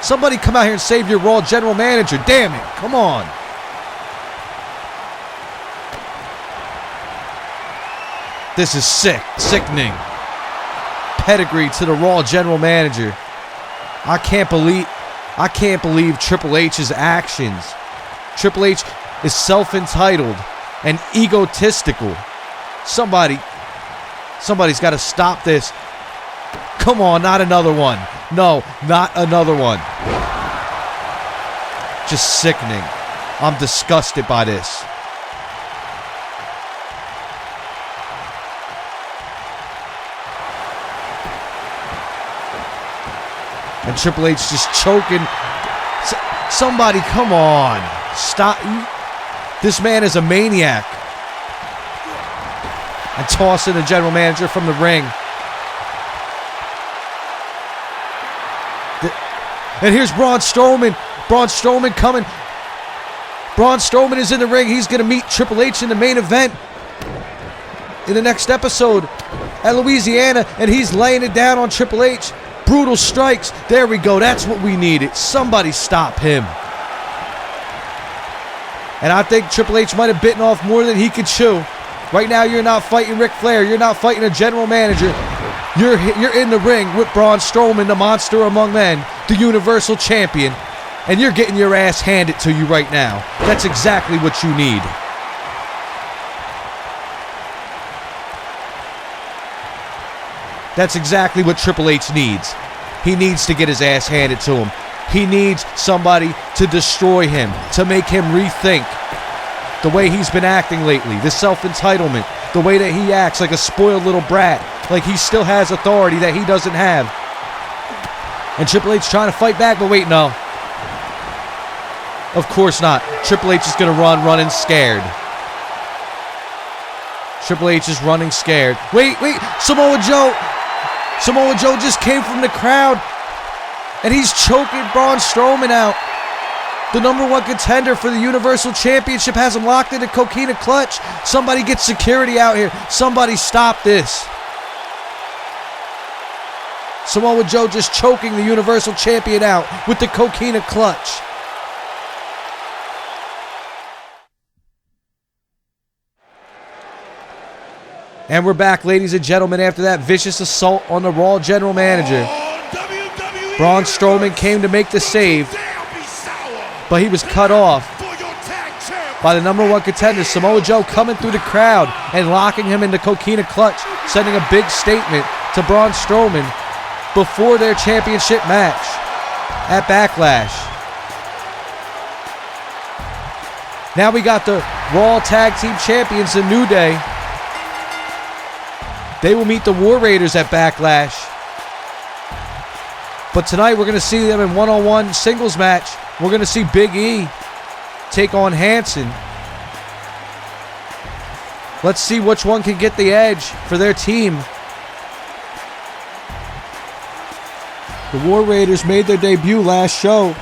Somebody come out here and save your Raw General Manager. Damn it. Come on. This is sick. Sickening. Pedigree to the Raw General Manager. I can't believe Triple H's actions. Triple H is self-entitled and egotistical. Somebody's got to stop this. Come on, not another one. No, not another one. Just sickening. I'm disgusted by this. And Triple H just choking. Somebody, come on. Stop. This man is a maniac. And tossing the general manager from the ring. And here's Braun Strowman. Braun Strowman coming. Braun Strowman is in the ring. He's going to meet Triple H in the main event in the next episode at Louisiana. And he's laying it down on Triple H. Brutal strikes. There we go. That's what we needed. Somebody stop him. And I think Triple H might have bitten off more than he could chew. Right now, you're not fighting Ric Flair. You're not fighting a general manager. You're in the ring with Braun Strowman, the monster among men, the Universal Champion, and you're getting your ass handed to you right now. That's exactly what you need. That's exactly what Triple H needs. He needs to get his ass handed to him. He needs somebody to destroy him, to make him rethink the way he's been acting lately, the self-entitlement, the way that he acts like a spoiled little brat, like he still has authority that he doesn't have. And Triple H trying to fight back, but wait, no. Of course not. Triple H is going to running scared. Triple H is running scared. Wait, Samoa Joe just came from the crowd, and he's choking Braun Strowman out. The #1 contender for the Universal Championship has him locked in a coquina clutch. Somebody get security out here. Somebody stop this. Samoa Joe just choking the Universal Champion out with the coquina clutch. And we're back, ladies and gentlemen, after that vicious assault on the Raw General Manager. Braun Strowman came to make the save, but he was cut off. by the number one contender, Samoa Joe, coming through the crowd and locking him into Coquina Clutch, sending a big statement to Braun Strowman before their championship match at Backlash. Now we got the Raw Tag Team Champions, the New Day. They will meet the War Raiders at Backlash. But tonight we're going to see them in one-on-one singles match. We're going to see Big E take on Hanson. Let's see which one can get the edge for their team. The War Raiders made their debut last show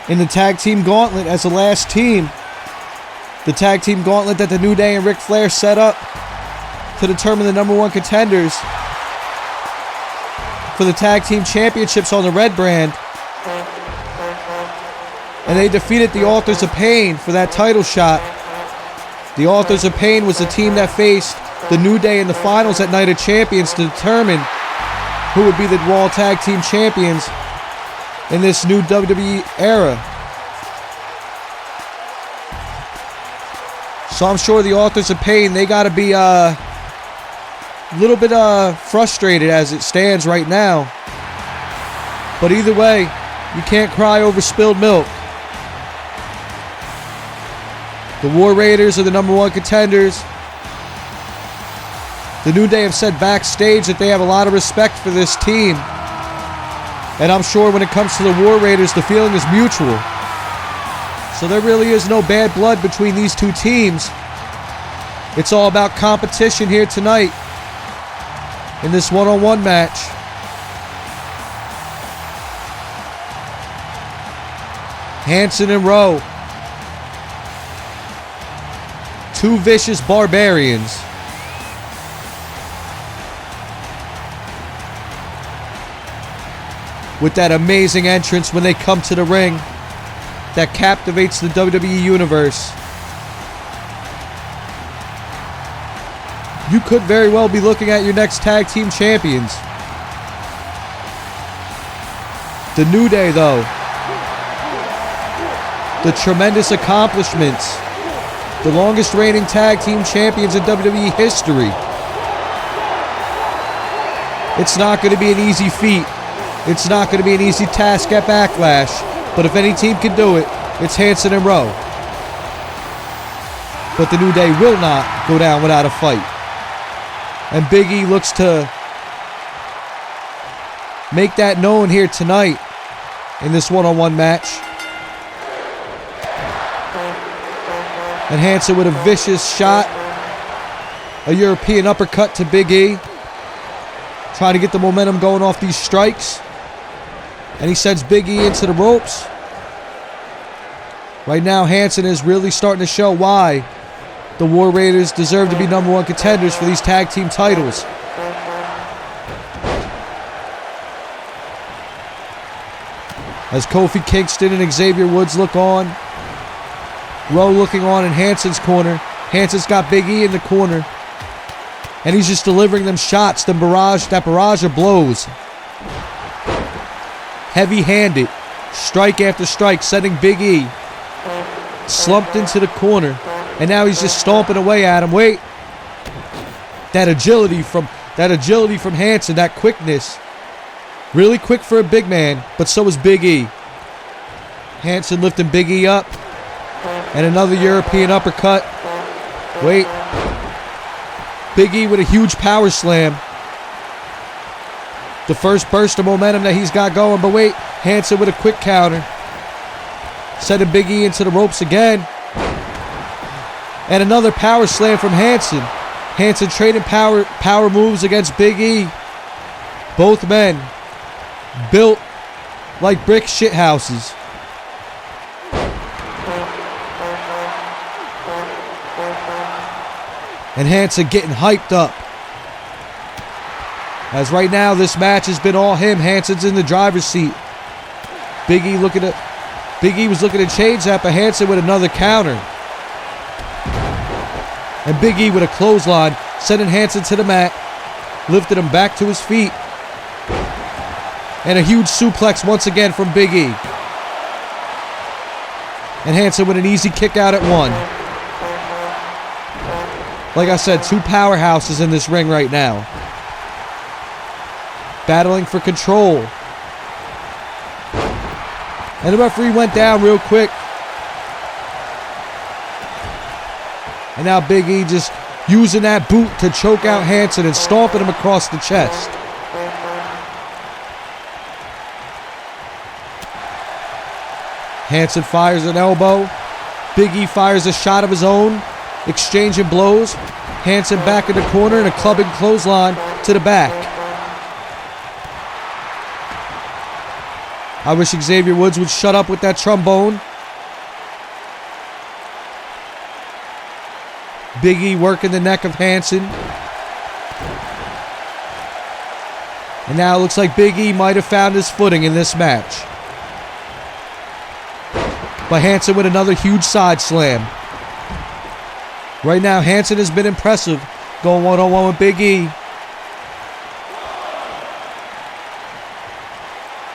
in the Tag Team Gauntlet as the last team. The Tag Team Gauntlet that the New Day and Ric Flair set up to determine the number one contenders for the Tag Team Championships on the Red brand. And they defeated the Authors of Pain for that title shot. The Authors of Pain was the team that faced the New Day in the finals at Night of Champions to determine who would be the Raw Tag Team Champions in this new WWE era. So I'm sure the Authors of Pain, they got to be a little bit frustrated as it stands right now. But either way, you can't cry over spilled milk. The War Raiders are the number one contenders. The New Day have said backstage that they have a lot of respect for this team. And I'm sure when it comes to the War Raiders, the feeling is mutual. So there really is no bad blood between these two teams. It's all about competition here tonight in this one-on-one match. Hanson and Rowe. Two vicious barbarians. With that amazing entrance when they come to the ring that captivates the WWE Universe. You could very well be looking at your next tag team champions. The New Day, though. The tremendous accomplishments. The longest reigning tag team champions in WWE history. It's not going to be an easy feat. It's not going to be an easy task at Backlash. But if any team can do it, it's Hanson and Rowe. But the New Day will not go down without a fight. And Big E looks to make that known here tonight in this one-on-one match. And Hanson with a vicious shot. A European uppercut to Big E. Trying to get the momentum going off these strikes. And he sends Big E into the ropes. Right now, Hanson is really starting to show why the War Raiders deserve to be number one contenders for these tag team titles. As Kofi Kingston and Xavier Woods look on. Rowe looking on in Hanson's corner. Hanson's got Big E in the corner. And he's just delivering them shots, that barrage of blows. Heavy-handed, strike after strike, sending Big E slumped into the corner. And now he's just stomping away at him. Wait. That agility from Hanson, that quickness. Really quick for a big man, but so is Big E. Hanson lifting Big E up. And another European uppercut. Wait. Big E with a huge power slam. The first burst of momentum that he's got going. But wait, Hanson with a quick counter. Sending Big E into the ropes again. And another power slam from Hanson. Hanson trading power moves against Big E. Both men built like brick shithouses. And Hanson getting hyped up. As right now this match has been all him. Hanson's in the driver's seat. Big E was looking to change that, but Hanson with another counter. And Big E with a clothesline, sending Hanson to the mat, lifted him back to his feet. And a huge suplex once again from Big E. And Hanson with an easy kick out at one. Like I said, two powerhouses in this ring right now. Battling for control. And the referee went down real quick. And now Big E just using that boot to choke out Hanson and stomping him across the chest. Hanson fires an elbow. Big E fires a shot of his own. Exchanging blows. Hanson back in the corner and a clubbing clothesline to the back. I wish Xavier Woods would shut up with that trombone. Big E working the neck of Hanson. And now it looks like Big E might have found his footing in this match. But Hanson with another huge side slam. Right now, Hanson has been impressive, going one-on-one with Big E.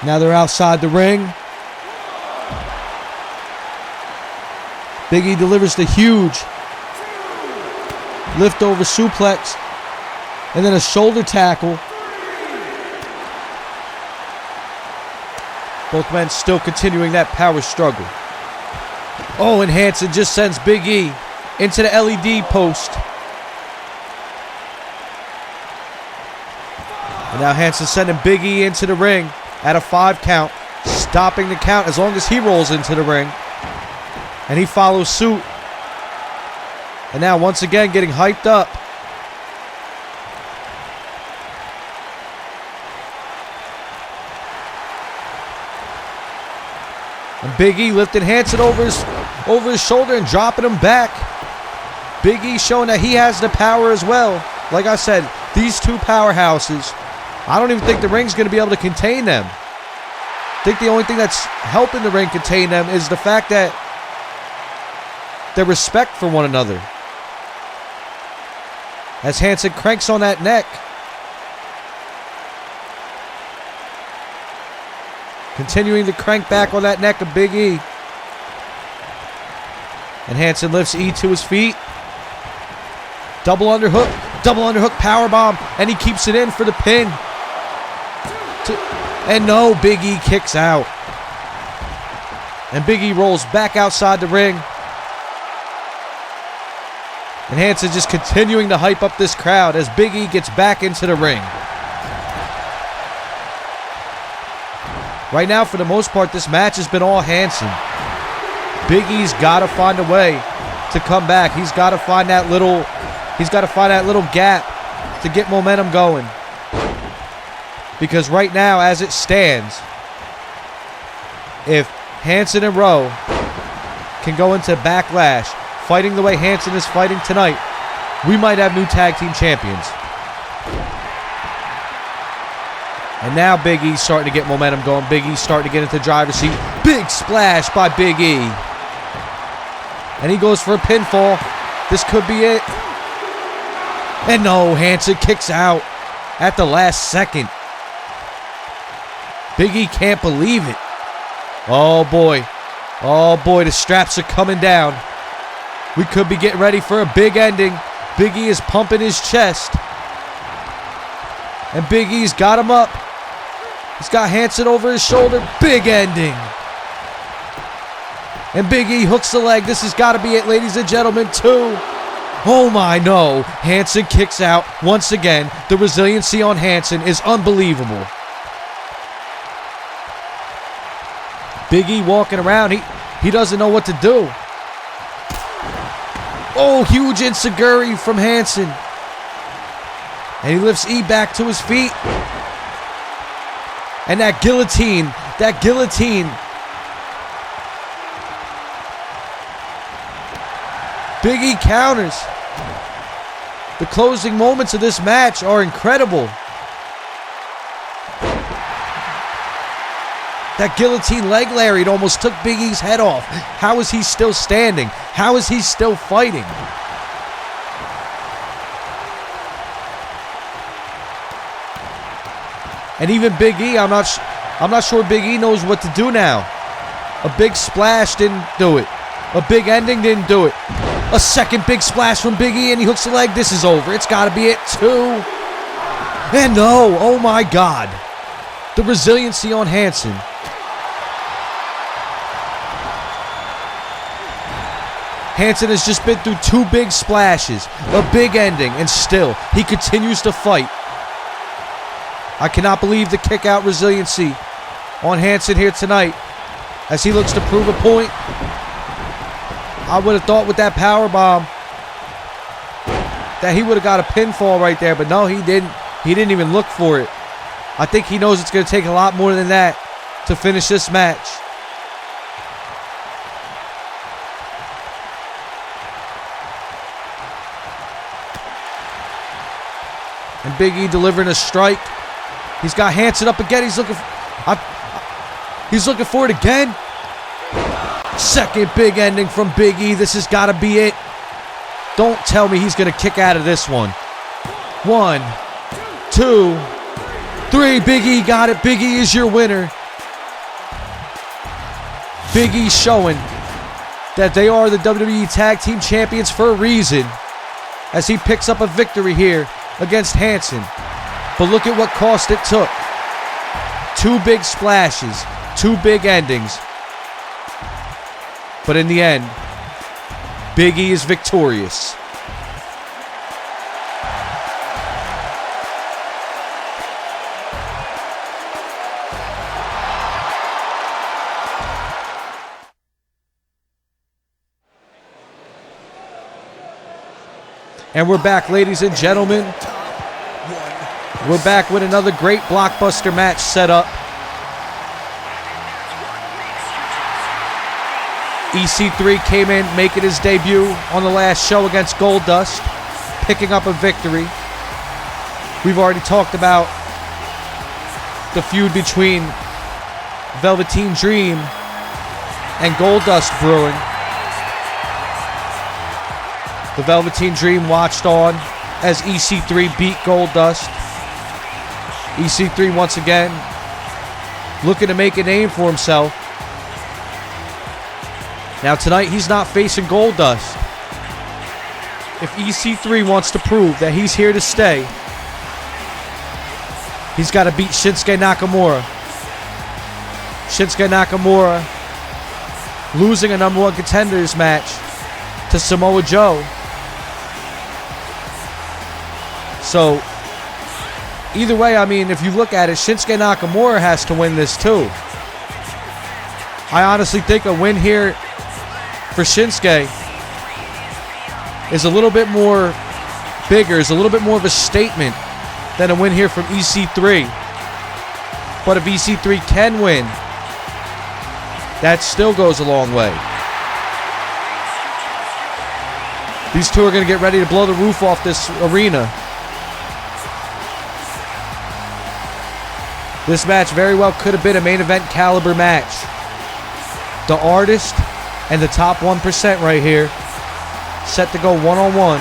Now they're outside the ring. Big E delivers the huge lift-over suplex, and then a shoulder tackle. Both men still continuing that power struggle. Oh, and Hanson just sends Big E into the LED post. And now Hanson sending Big E into the ring at a 5 count, stopping the count as long as he rolls into the ring. And he follows suit. And now once again getting hyped up. And Big E lifting Hanson over his shoulder and dropping him back. Big E showing that he has the power as well. Like I said, these two powerhouses, I don't even think the ring's going to be able to contain them. I think the only thing that's helping the ring contain them is the fact that their respect for one another. As Hanson cranks on that neck. Continuing to crank back on that neck of Big E. And Hanson lifts E to his feet. Double underhook powerbomb, and he keeps it in for the pin. And no, Big E kicks out. And Big E rolls back outside the ring. And Hanson just continuing to hype up this crowd as Big E gets back into the ring. Right now, for the most part, this match has been all Hanson. Big E's got to find a way to come back. He's got to find that little gap to get momentum going. Because right now, as it stands, if Hanson and Rowe can go into Backlash, fighting the way Hanson is fighting tonight, we might have new tag team champions. And now Big E's starting to get momentum going. Big E's starting to get into driver's seat. Big splash by Big E. And he goes for a pinfall. This could be it. And no, Hanson kicks out at the last second. Big E can't believe it. Oh boy. Oh boy, the straps are coming down. We could be getting ready for a big ending. Big E is pumping his chest. And Big E's got him up. He's got Hanson over his shoulder. Big ending. And Big E hooks the leg. This has got to be it, ladies and gentlemen, too. Oh my, no. Hanson kicks out. Once again, the resiliency on Hanson is unbelievable. Big E walking around. He doesn't know what to do. Oh, huge enziguri from Hanson. And he lifts E back to his feet. And that guillotine. Big E counters. The closing moments of this match are incredible. That guillotine leg lariat almost took Big E's head off. How is he still standing? How is he still fighting? And even Big E, I'm not sure Big E knows what to do now. A big splash didn't do it. A big ending didn't do it. A second big splash from Big E, and he hooks the leg. This is over. It's got to be it, 2. And no, oh my God. The resiliency on Hanson. Hanson has just been through 2 big splashes, a big ending, and still, he continues to fight. I cannot believe the kick-out resiliency on Hanson here tonight as he looks to prove a point. I would have thought with that power bomb that he would have got a pinfall right there, but no, he didn't. He didn't even look for it. I think he knows it's going to take a lot more than that to finish this match. And Big E delivering a strike. He's got Hanson up again. He's looking for it again. Second big ending from Big E. This has got to be it. Don't tell me he's going to kick out of this one. 1, 2, 3. Big E got it. Big E is your winner. Big E showing that they are the WWE Tag Team Champions for a reason as he picks up a victory here against Hanson. But look at what cost it took. 2 big splashes, 2 big endings. But in the end, Big E is victorious. And we're back, ladies and gentlemen. We're back with another great blockbuster match set up. EC3 came in making his debut on the last show against Goldust, picking up a victory. We've already talked about the feud between Velveteen Dream and Goldust brewing. The Velveteen Dream watched on as EC3 beat Goldust. EC3 once again looking to make a name for himself. Now tonight he's not facing Goldust. If EC3 wants to prove that he's here to stay, he's got to beat Shinsuke Nakamura. Shinsuke Nakamura losing a #1 contenders match to Samoa Joe. So either way, I mean, if you look at it, Shinsuke Nakamura has to win this too. I honestly think a win here for Shinsuke is a little bit more bigger, is a little bit more of a statement than a win here from EC3. But if EC3 can win, that still goes a long way. These two are going to get ready to blow the roof off this arena. This match very well could have been a main event caliber match. The Artist and the top 1% right here, set to go one-on-one.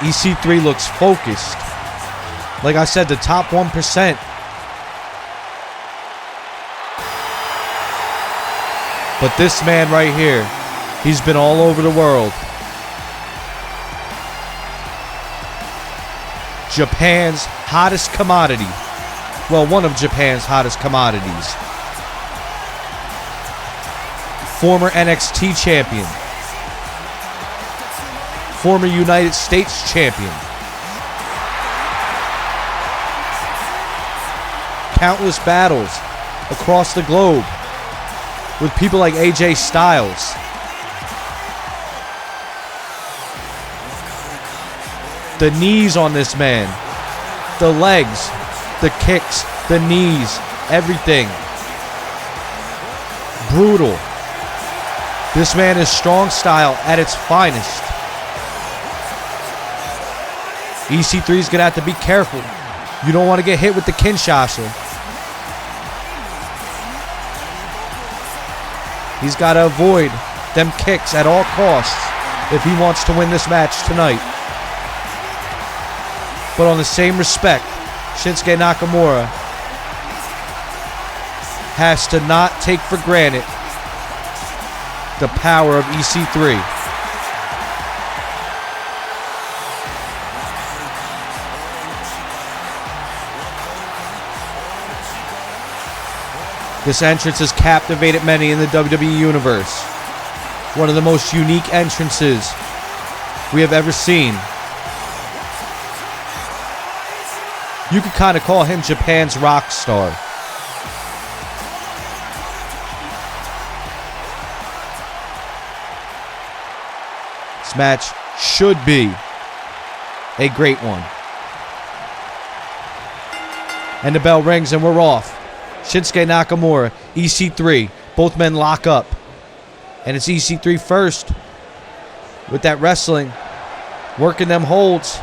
EC3 looks focused. Like I said, the top 1%. But this man right here, he's been all over the world. Japan's hottest commodity. Well, one of Japan's hottest commodities. Former NXT champion. Former United States champion. Countless battles across the globe with people like AJ Styles. The knees on this man, the legs, the kicks, the knees, everything. Brutal. This man is strong style at its finest. EC3 is going to have to be careful. You don't want to get hit with the Kinshasa. He's got to avoid them kicks at all costs if he wants to win this match tonight. But on the same respect, Shinsuke Nakamura has to not take for granted the power of EC3. This entrance has captivated many in the WWE Universe. One of the most unique entrances we have ever seen. You could kind of call him Japan's rock star. This match should be a great one. And the bell rings and we're off. Shinsuke Nakamura, EC3, both men lock up. And it's EC3 first with that wrestling, working them holds.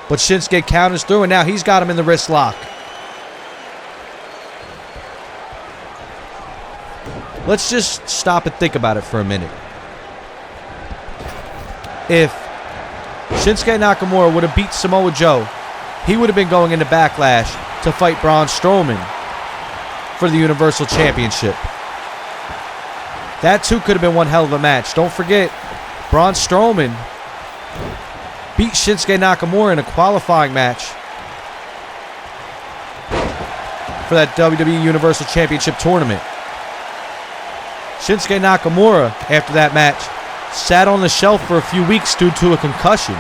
But Shinsuke counters through and now he's got him in the wrist lock. Let's just stop and think about it for a minute. If Shinsuke Nakamura would have beat Samoa Joe, he would have been going into Backlash to fight Braun Strowman for the Universal Championship. That too could have been one hell of a match. Don't forget, Braun Strowman beat Shinsuke Nakamura in a qualifying match for that WWE Universal Championship tournament. Shinsuke Nakamura, after that match, sat on the shelf for a few weeks due to a concussion.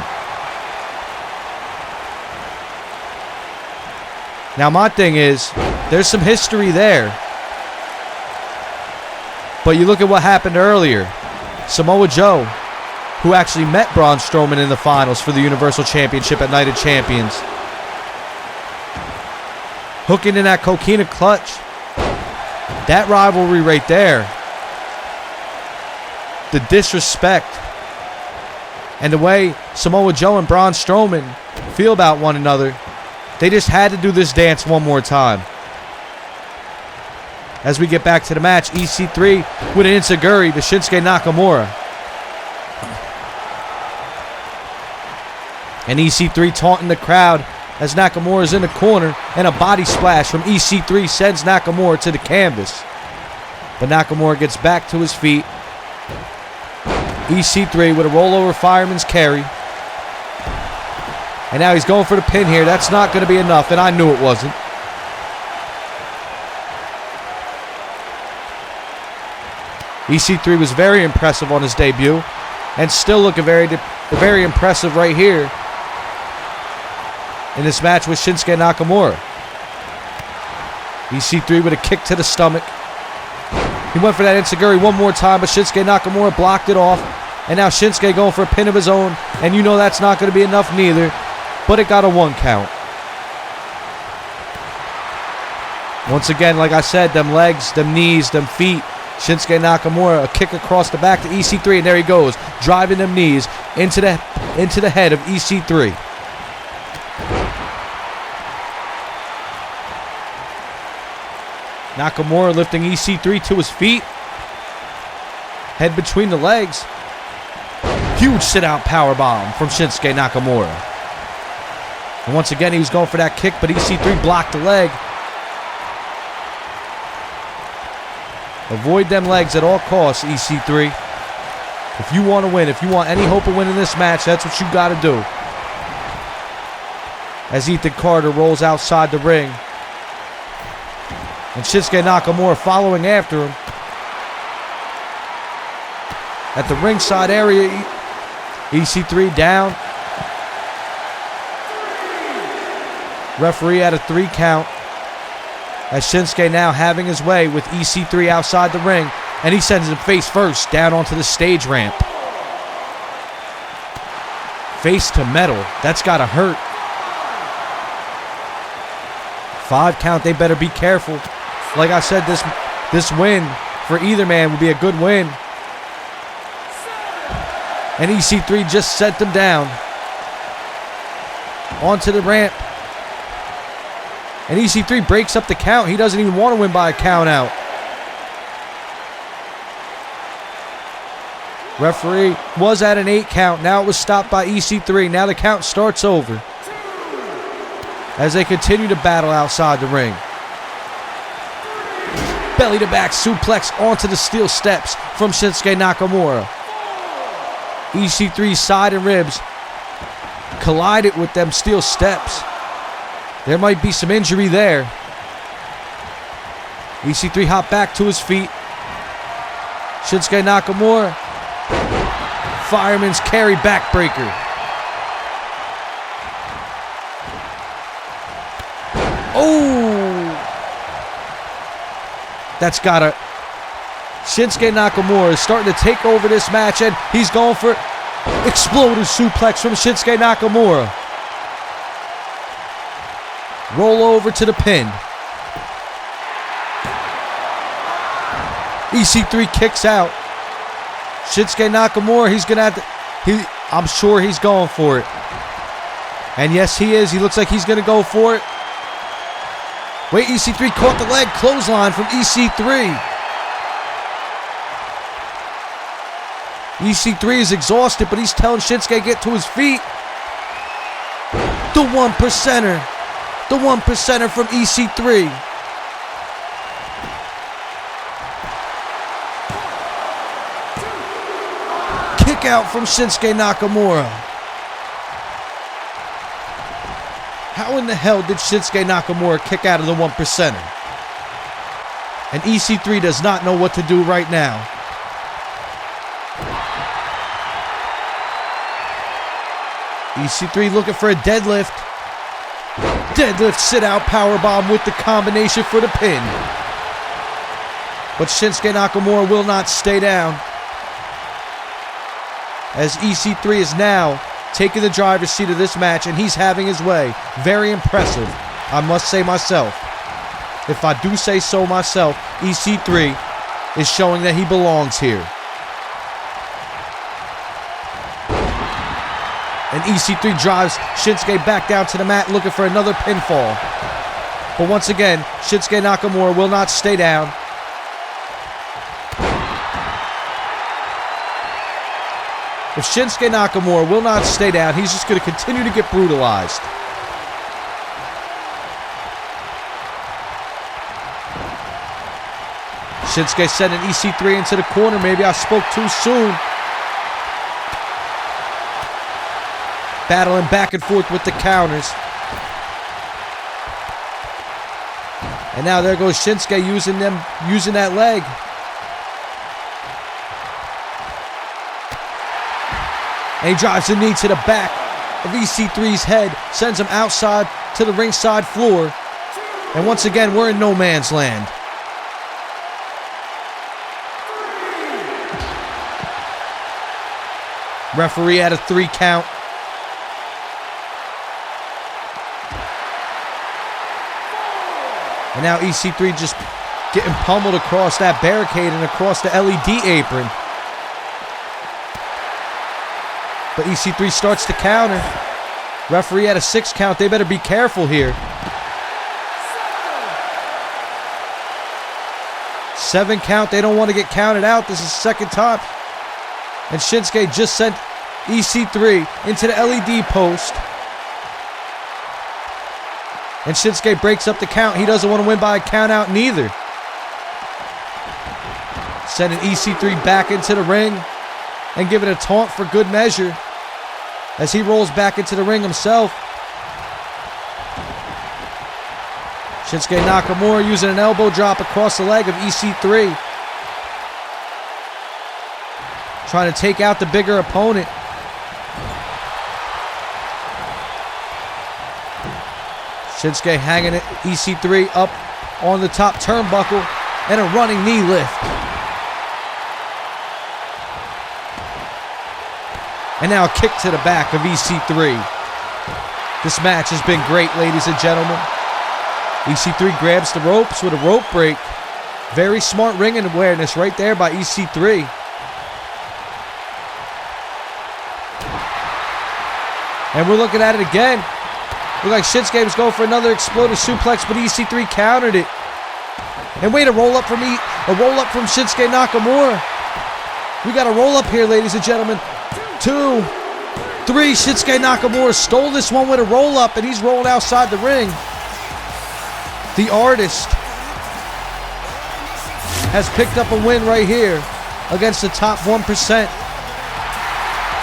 Now my thing is, there's some history there. But you look at what happened earlier. Samoa Joe, who actually met Braun Strowman in the finals for the Universal Championship at Night of Champions, hooking in that coquina clutch. That rivalry right there. The disrespect. And the way Samoa Joe and Braun Strowman feel about one another. They just had to do this dance one more time. As we get back to the match, EC3 with an enziguri to Shinsuke Nakamura. And EC3 taunting the crowd as Nakamura is in the corner, and a body splash from EC3 sends Nakamura to the canvas. But Nakamura gets back to his feet. EC3 with a rollover fireman's carry. And now he's going for the pin here. That's not going to be enough, and I knew it wasn't. EC3 was very impressive on his debut, and still looking very impressive right here in this match with Shinsuke Nakamura. EC3 with a kick to the stomach. He went for that enziguri one more time, but Shinsuke Nakamura blocked it off. And now Shinsuke going for a pin of his own, and you know that's not going to be enough neither. But it got a 1 count. Once again, like I said, them legs, them knees, them feet. Shinsuke Nakamura, a kick across the back to EC3, and there he goes, driving them knees into the head of EC3. Nakamura lifting EC3 to his feet. Head between the legs. Huge sit-out powerbomb from Shinsuke Nakamura. And once again, he was going for that kick, but EC3 blocked the leg. Avoid them legs at all costs, EC3. If you want to win, if you want any hope of winning this match, that's what you got to do. As Ethan Carter rolls outside the ring. And Shinsuke Nakamura following after him. At the ringside area, EC3 down. Referee at a 3 count. As Shinsuke now having his way with EC3 outside the ring. And he sends him face first down onto the stage ramp. Face to metal. That's got to hurt. 5 count. They better be careful. Like I said, this win for either man would be a good win. And EC3 just sent them down onto the ramp. And EC3 breaks up the count. He doesn't even want to win by a count out. Referee was at an 8 count. Now it was stopped by EC3. Now the count starts over as they continue to battle outside the ring. Belly to back suplex onto the steel steps from Shinsuke Nakamura. EC3's side and ribs collided with them steel steps. There might be some injury there. EC3 hopped back to his feet. Shinsuke Nakamura. Fireman's carry backbreaker. Oh! That's gotta... Shinsuke Nakamura is starting to take over this match, and he's going for explosive suplex from Shinsuke Nakamura. Roll over to the pin. EC3 kicks out. Shinsuke Nakamura, he's going to have to... I'm sure he's going for it. And yes, he is. He looks like he's going to go for it. Wait, EC3 caught the leg. Clothesline from EC3. EC3 is exhausted, but he's telling Shinsuke get to his feet. The one percenter. The one percenter from EC3. Kick out from Shinsuke Nakamura. How in the hell did Shinsuke Nakamura kick out of the one percenter? And EC3 does not know what to do right now. EC3 looking for a deadlift. Deadlift sit-out powerbomb with the combination for the pin. But Shinsuke Nakamura will not stay down, as EC3 is now taking the driver's seat of this match, and he's having his way. Very impressive, I must say myself. If I do say so myself, EC3 is showing that he belongs here. And EC3 drives Shinsuke back down to the mat looking for another pinfall. But once again, Shinsuke Nakamura will not stay down. If Shinsuke Nakamura will not stay down, he's just going to continue to get brutalized. Shinsuke sending EC3 into the corner. Maybe I spoke too soon. Battling back and forth with the counters. And now there goes Shinsuke using that leg. And he drives the knee to the back of EC3's head. Sends him outside to the ringside floor. And once again, we're in no man's land. Referee at a 3 count. And now EC3 just getting pummeled across that barricade and across the LED apron. But EC3 starts to counter. Referee at a 6 count. They better be careful here. 7 count. They don't want to get counted out. This is the second time. And Shinsuke just sent EC3 into the LED post. And Shinsuke breaks up the count. He doesn't want to win by a count out neither. Sending EC3 back into the ring and giving a taunt for good measure as he rolls back into the ring himself. Shinsuke Nakamura using an elbow drop across the leg of EC3. Trying to take out the bigger opponent. Shinsuke hanging it, EC3 up on the top turnbuckle, and a running knee lift. And now a kick to the back of EC3. This match has been great, ladies and gentlemen. EC3 grabs the ropes with a rope break. Very smart ring awareness right there by EC3. And we're looking at it again. Looked like Shinsuke was going for another explosive suplex, but EC3 countered it. And wait, a roll up from Shinsuke Nakamura. We got a roll up here, ladies and gentlemen. 2, 3. Shinsuke Nakamura stole this one with a roll up, and he's rolling outside the ring. The artist. has picked up a win right here against the top 1%.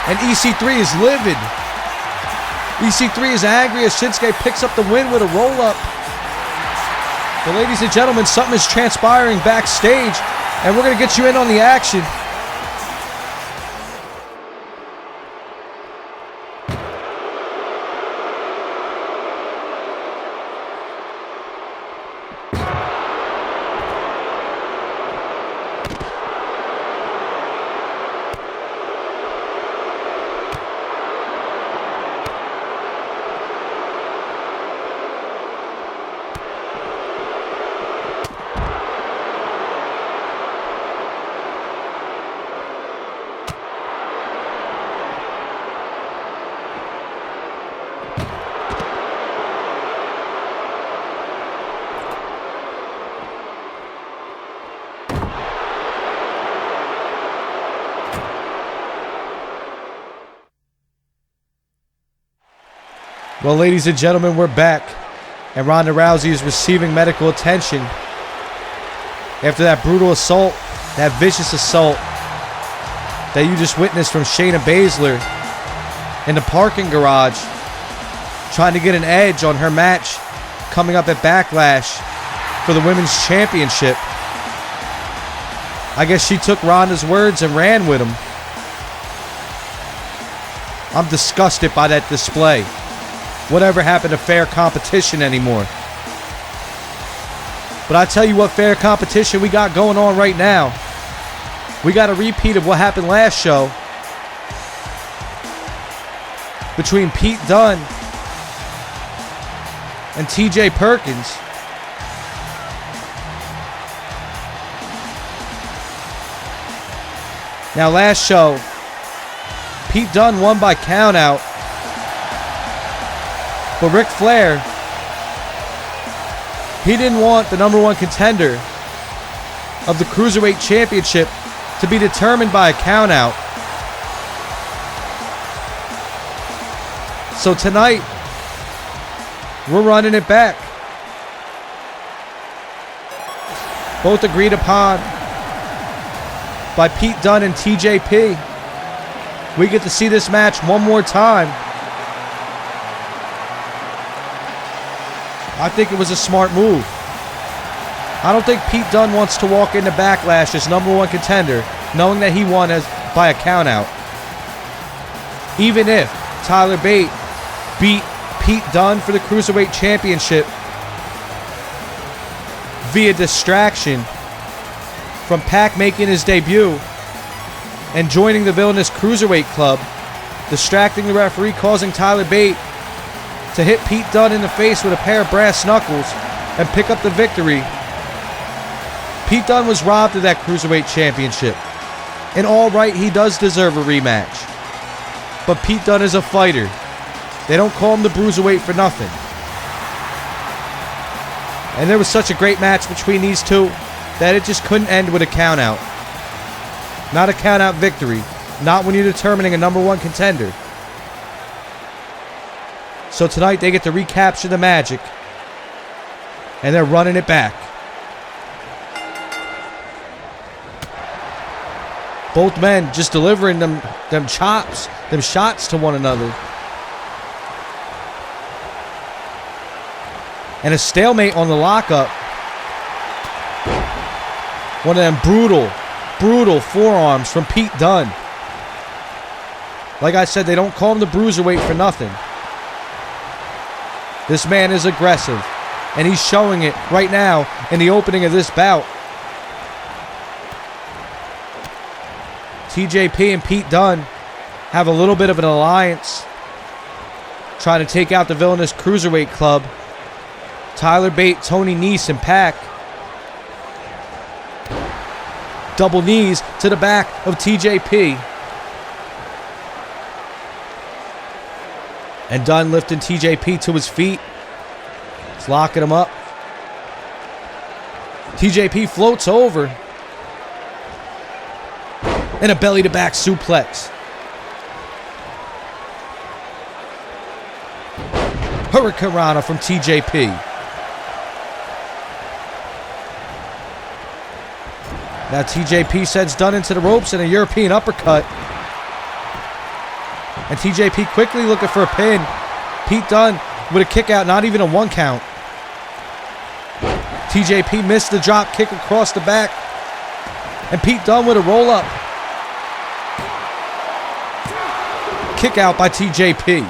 And EC3 is livid. EC3 is angry as Shinsuke picks up the win with a roll-up. But ladies and gentlemen, something is transpiring backstage, and we're going to get you in on the action. Well, ladies and gentlemen, we're back, and Ronda Rousey is receiving medical attention after that brutal assault, that vicious assault that you just witnessed from Shayna Baszler in the parking garage, trying to get an edge on her match coming up at Backlash for the Women's Championship. I guess she took Ronda's words and ran with them. I'm disgusted by that display. Whatever happened to fair competition anymore? But I tell you what fair competition we got going on right now. We got a repeat of what happened last show between Pete Dunne and TJ Perkins. Now last show, Pete Dunne won by countout. But Ric Flair, he didn't want the #1 contender of the Cruiserweight Championship to be determined by a countout. So tonight, we're running it back. Both agreed upon by Pete Dunne and TJP. We get to see this match one more time. I think it was a smart move. I don't think Pete Dunne wants to walk into Backlash as #1 contender, knowing that he won by a countout. Even if Tyler Bate beat Pete Dunne for the Cruiserweight Championship via distraction from Pac making his debut and joining the Villainous Cruiserweight Club, distracting the referee, causing Tyler Bate to hit Pete Dunne in the face with a pair of brass knuckles and pick up the victory. Pete Dunne was robbed of that Cruiserweight Championship. And all right, he does deserve a rematch. But Pete Dunne is a fighter. They don't call him the Bruiserweight for nothing. And there was such a great match between these two that it just couldn't end with a countout. Not a countout victory. Not when you're determining a #1 contender. So tonight they get to recapture the magic. And they're running it back. Both men just delivering them chops, them shots to one another. And a stalemate on the lockup. One of them brutal forearms from Pete Dunne. Like I said, they don't call him the Bruiserweight for nothing. This man is aggressive, and he's showing it right now in the opening of this bout. TJP and Pete Dunne have a little bit of an alliance, trying to take out the Villainous Cruiserweight Club. Tyler Bate, Tony Nese, and Pac. Double knees to the back of TJP. And Dunne lifting TJP to his feet. He's locking him up. TJP floats over. And a belly-to-back suplex. Hurricane Rana from TJP. Now TJP sends Dunn into the ropes and a European uppercut. And TJP quickly looking for a pin. Pete Dunne with a kick out, not even a 1 count. TJP missed the drop kick across the back. And Pete Dunne with a roll up. Kick out by TJP.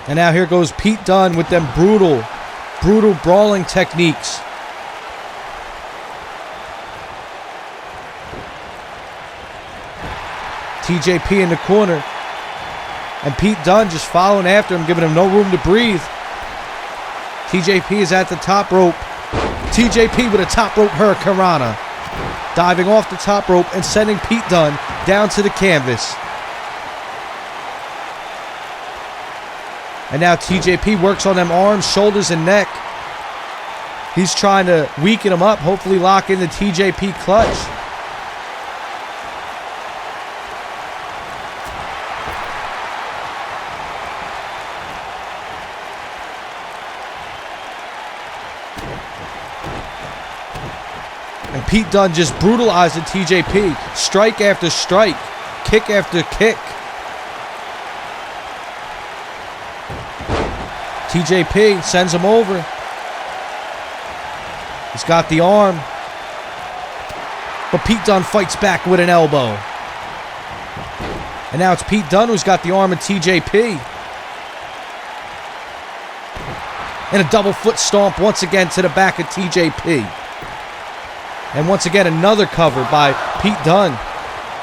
And now here goes Pete Dunne with them brutal brawling techniques. TJP in the corner. And Pete Dunne just following after him, giving him no room to breathe. TJP is at the top rope. TJP with a top rope hurricanrana. Diving off the top rope and sending Pete Dunne down to the canvas. And now TJP works on them arms, shoulders, and neck. He's trying to weaken him up, hopefully lock in the TJP clutch. And Pete Dunne just brutalized the TJP. Strike after strike. Kick after kick. TJP sends him over. He's got the arm. But Pete Dunne fights back with an elbow. And now it's Pete Dunne who's got the arm of TJP. And a double foot stomp once again to the back of TJP. And once again another cover by Pete Dunne.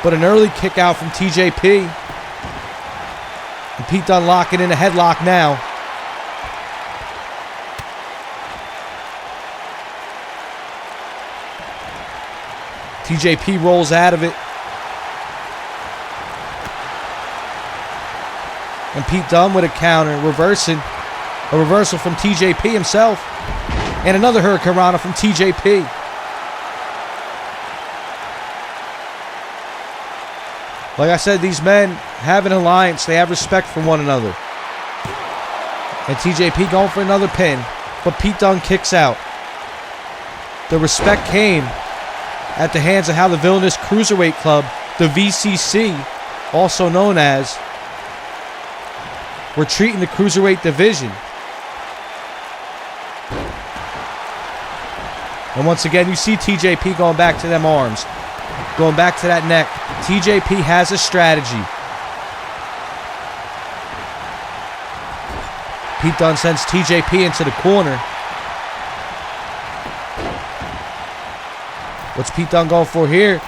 But an early kick out from TJP. And Pete Dunne locking in a headlock now. TJP rolls out of it. And Pete Dunne with a counter, reversing. A reversal from TJP himself. And another hurricanrana from TJP. Like I said, these men have an alliance. They have respect for one another. And TJP going for another pin. But Pete Dunne kicks out. The respect came at the hands of how the Villainous Cruiserweight Club, the VCC, also known as, were treating the Cruiserweight division. And once again, you see TJP going back to them arms. Going back to that neck. TJP has a strategy. Pete Dunne sends TJP into the corner. What's Pete Dunne going for here?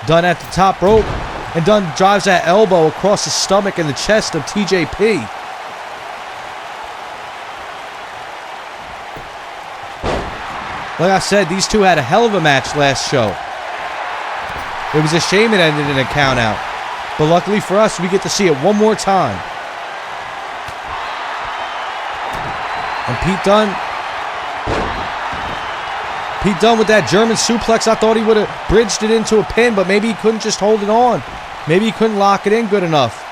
Dunne at the top rope. And Dunne drives that elbow across the stomach and the chest of TJP. Like I said, these two had a hell of a match last show. It was a shame it ended in a count out. But luckily for us, we get to see it one more time. And Pete Dunne with that German suplex, I thought he would have bridged it into a pin, but maybe he couldn't just hold it on. Maybe he couldn't lock it in good enough.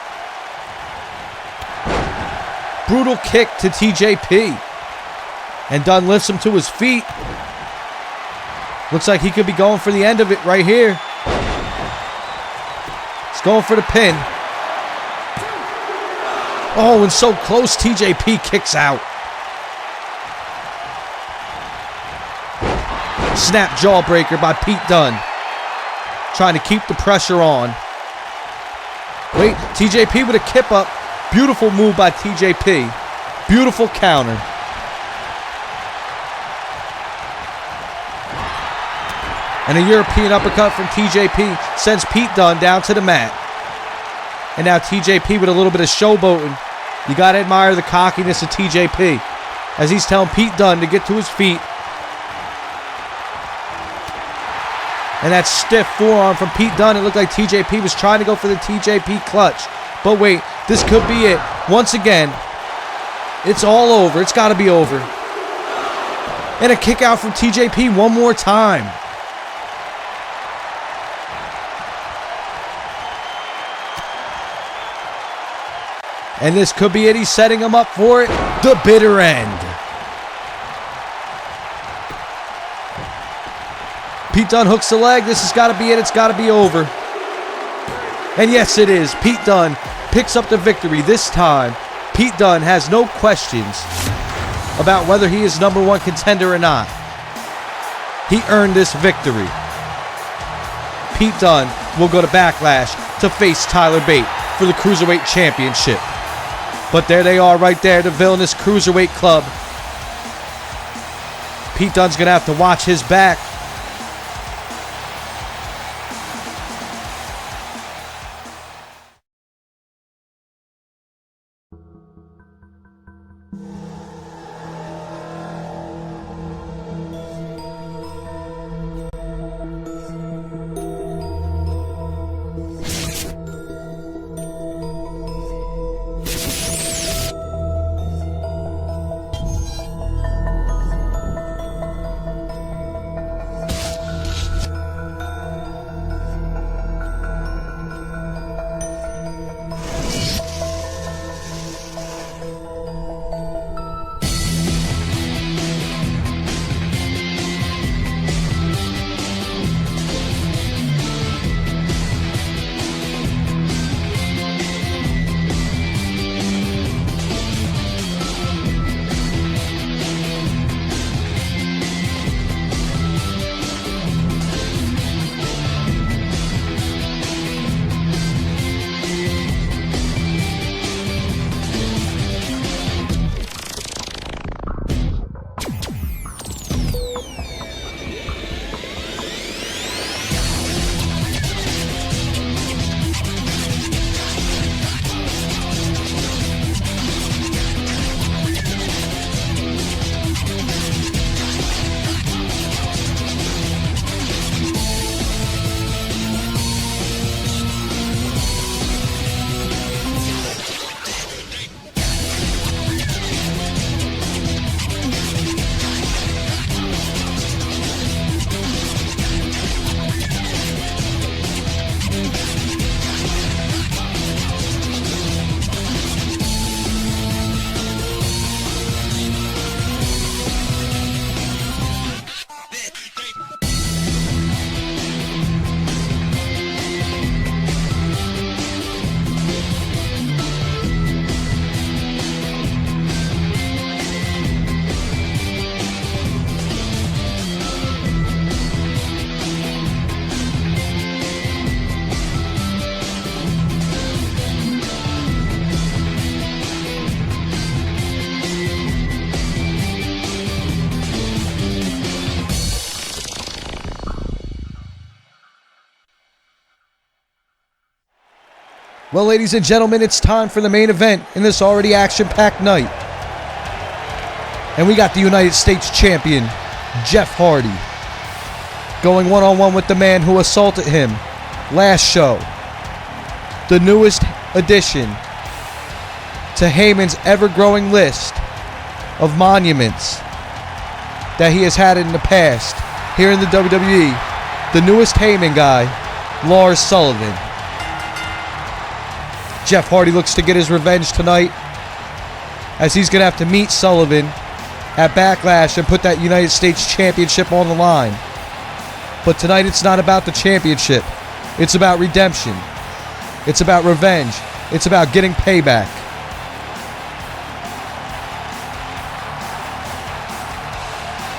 Brutal kick to TJP. And Dunne lifts him to his feet. Looks like he could be going for the end of it right here. He's going for the pin. Oh, and so close, TJP kicks out. Snap jawbreaker by Pete Dunne. Trying to keep the pressure on. Wait, TJP with a kip up. Beautiful move by TJP. Beautiful counter. And a European uppercut from TJP sends Pete Dunne down to the mat. And now TJP with a little bit of showboating. You got to admire the cockiness of TJP as he's telling Pete Dunne to get to his feet. And that stiff forearm from Pete Dunne. It looked like TJP was trying to go for the TJP clutch. But wait, this could be it. Once again, it's all over. It's got to be over. And a kick out from TJP one more time. And this could be it. He's setting him up for it. The bitter end. Pete Dunne hooks the leg. This has got to be it. It's got to be over. And yes, it is. Pete Dunne picks up the victory. This time, Pete Dunne has no questions about whether he is #1 contender or not. He earned this victory. Pete Dunne will go to Backlash to face Tyler Bate for the Cruiserweight Championship. But there they are right there, the Villainous Cruiserweight Club. Pete Dunne's going to have to watch his back. Well, ladies and gentlemen, it's time for the main event in this already action-packed night. And we got the United States Champion, Jeff Hardy, going one-on-one with the man who assaulted him last show. The newest addition to Heyman's ever-growing list of monuments that he has had in the past here in the WWE. The newest Heyman guy, Lars Sullivan. Jeff Hardy looks to get his revenge tonight, as he's going to have to meet Sullivan at Backlash and put that United States Championship on the line. But tonight it's not about the championship. It's about redemption. It's about revenge. It's about getting payback.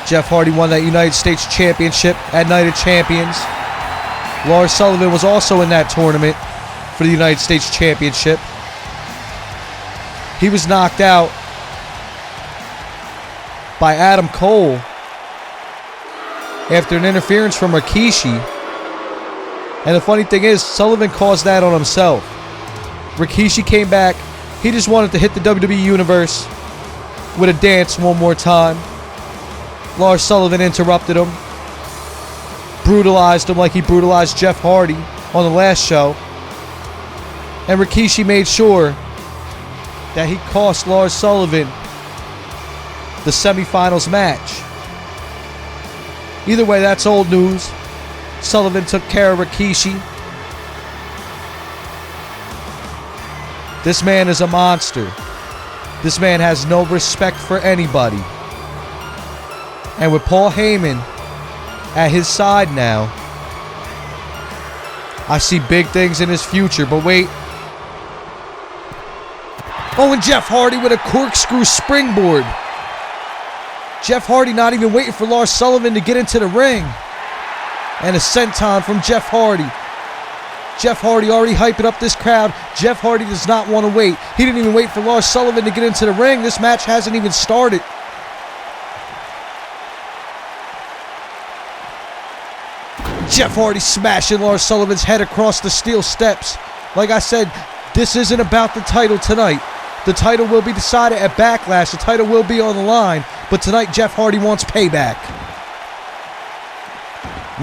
Jeff Hardy won that United States Championship at Night of Champions. Lars Sullivan was also in that tournament for the United States Championship. He was knocked out by Adam Cole after an interference from Rikishi. And the funny thing is, Sullivan caused that on himself. Rikishi came back. He just wanted to hit the WWE Universe with a dance one more time. Lars Sullivan interrupted him, brutalized him like he brutalized Jeff Hardy on the last show. And Rikishi made sure that he cost Lars Sullivan the semifinals match. Either way, that's old news. Sullivan took care of Rikishi. This man is a monster. This man has no respect for anybody. And with Paul Heyman at his side now, I see big things in his future, but wait. Oh, and Jeff Hardy with a corkscrew springboard. Jeff Hardy not even waiting for Lars Sullivan to get into the ring. And a senton from Jeff Hardy. Jeff Hardy already hyping up this crowd. Jeff Hardy does not want to wait. He didn't even wait for Lars Sullivan to get into the ring. This match hasn't even started. Jeff Hardy smashing Lars Sullivan's head across the steel steps. Like I said, this isn't about the title tonight. The title will be decided at Backlash. The title will be on the line. But tonight, Jeff Hardy wants payback.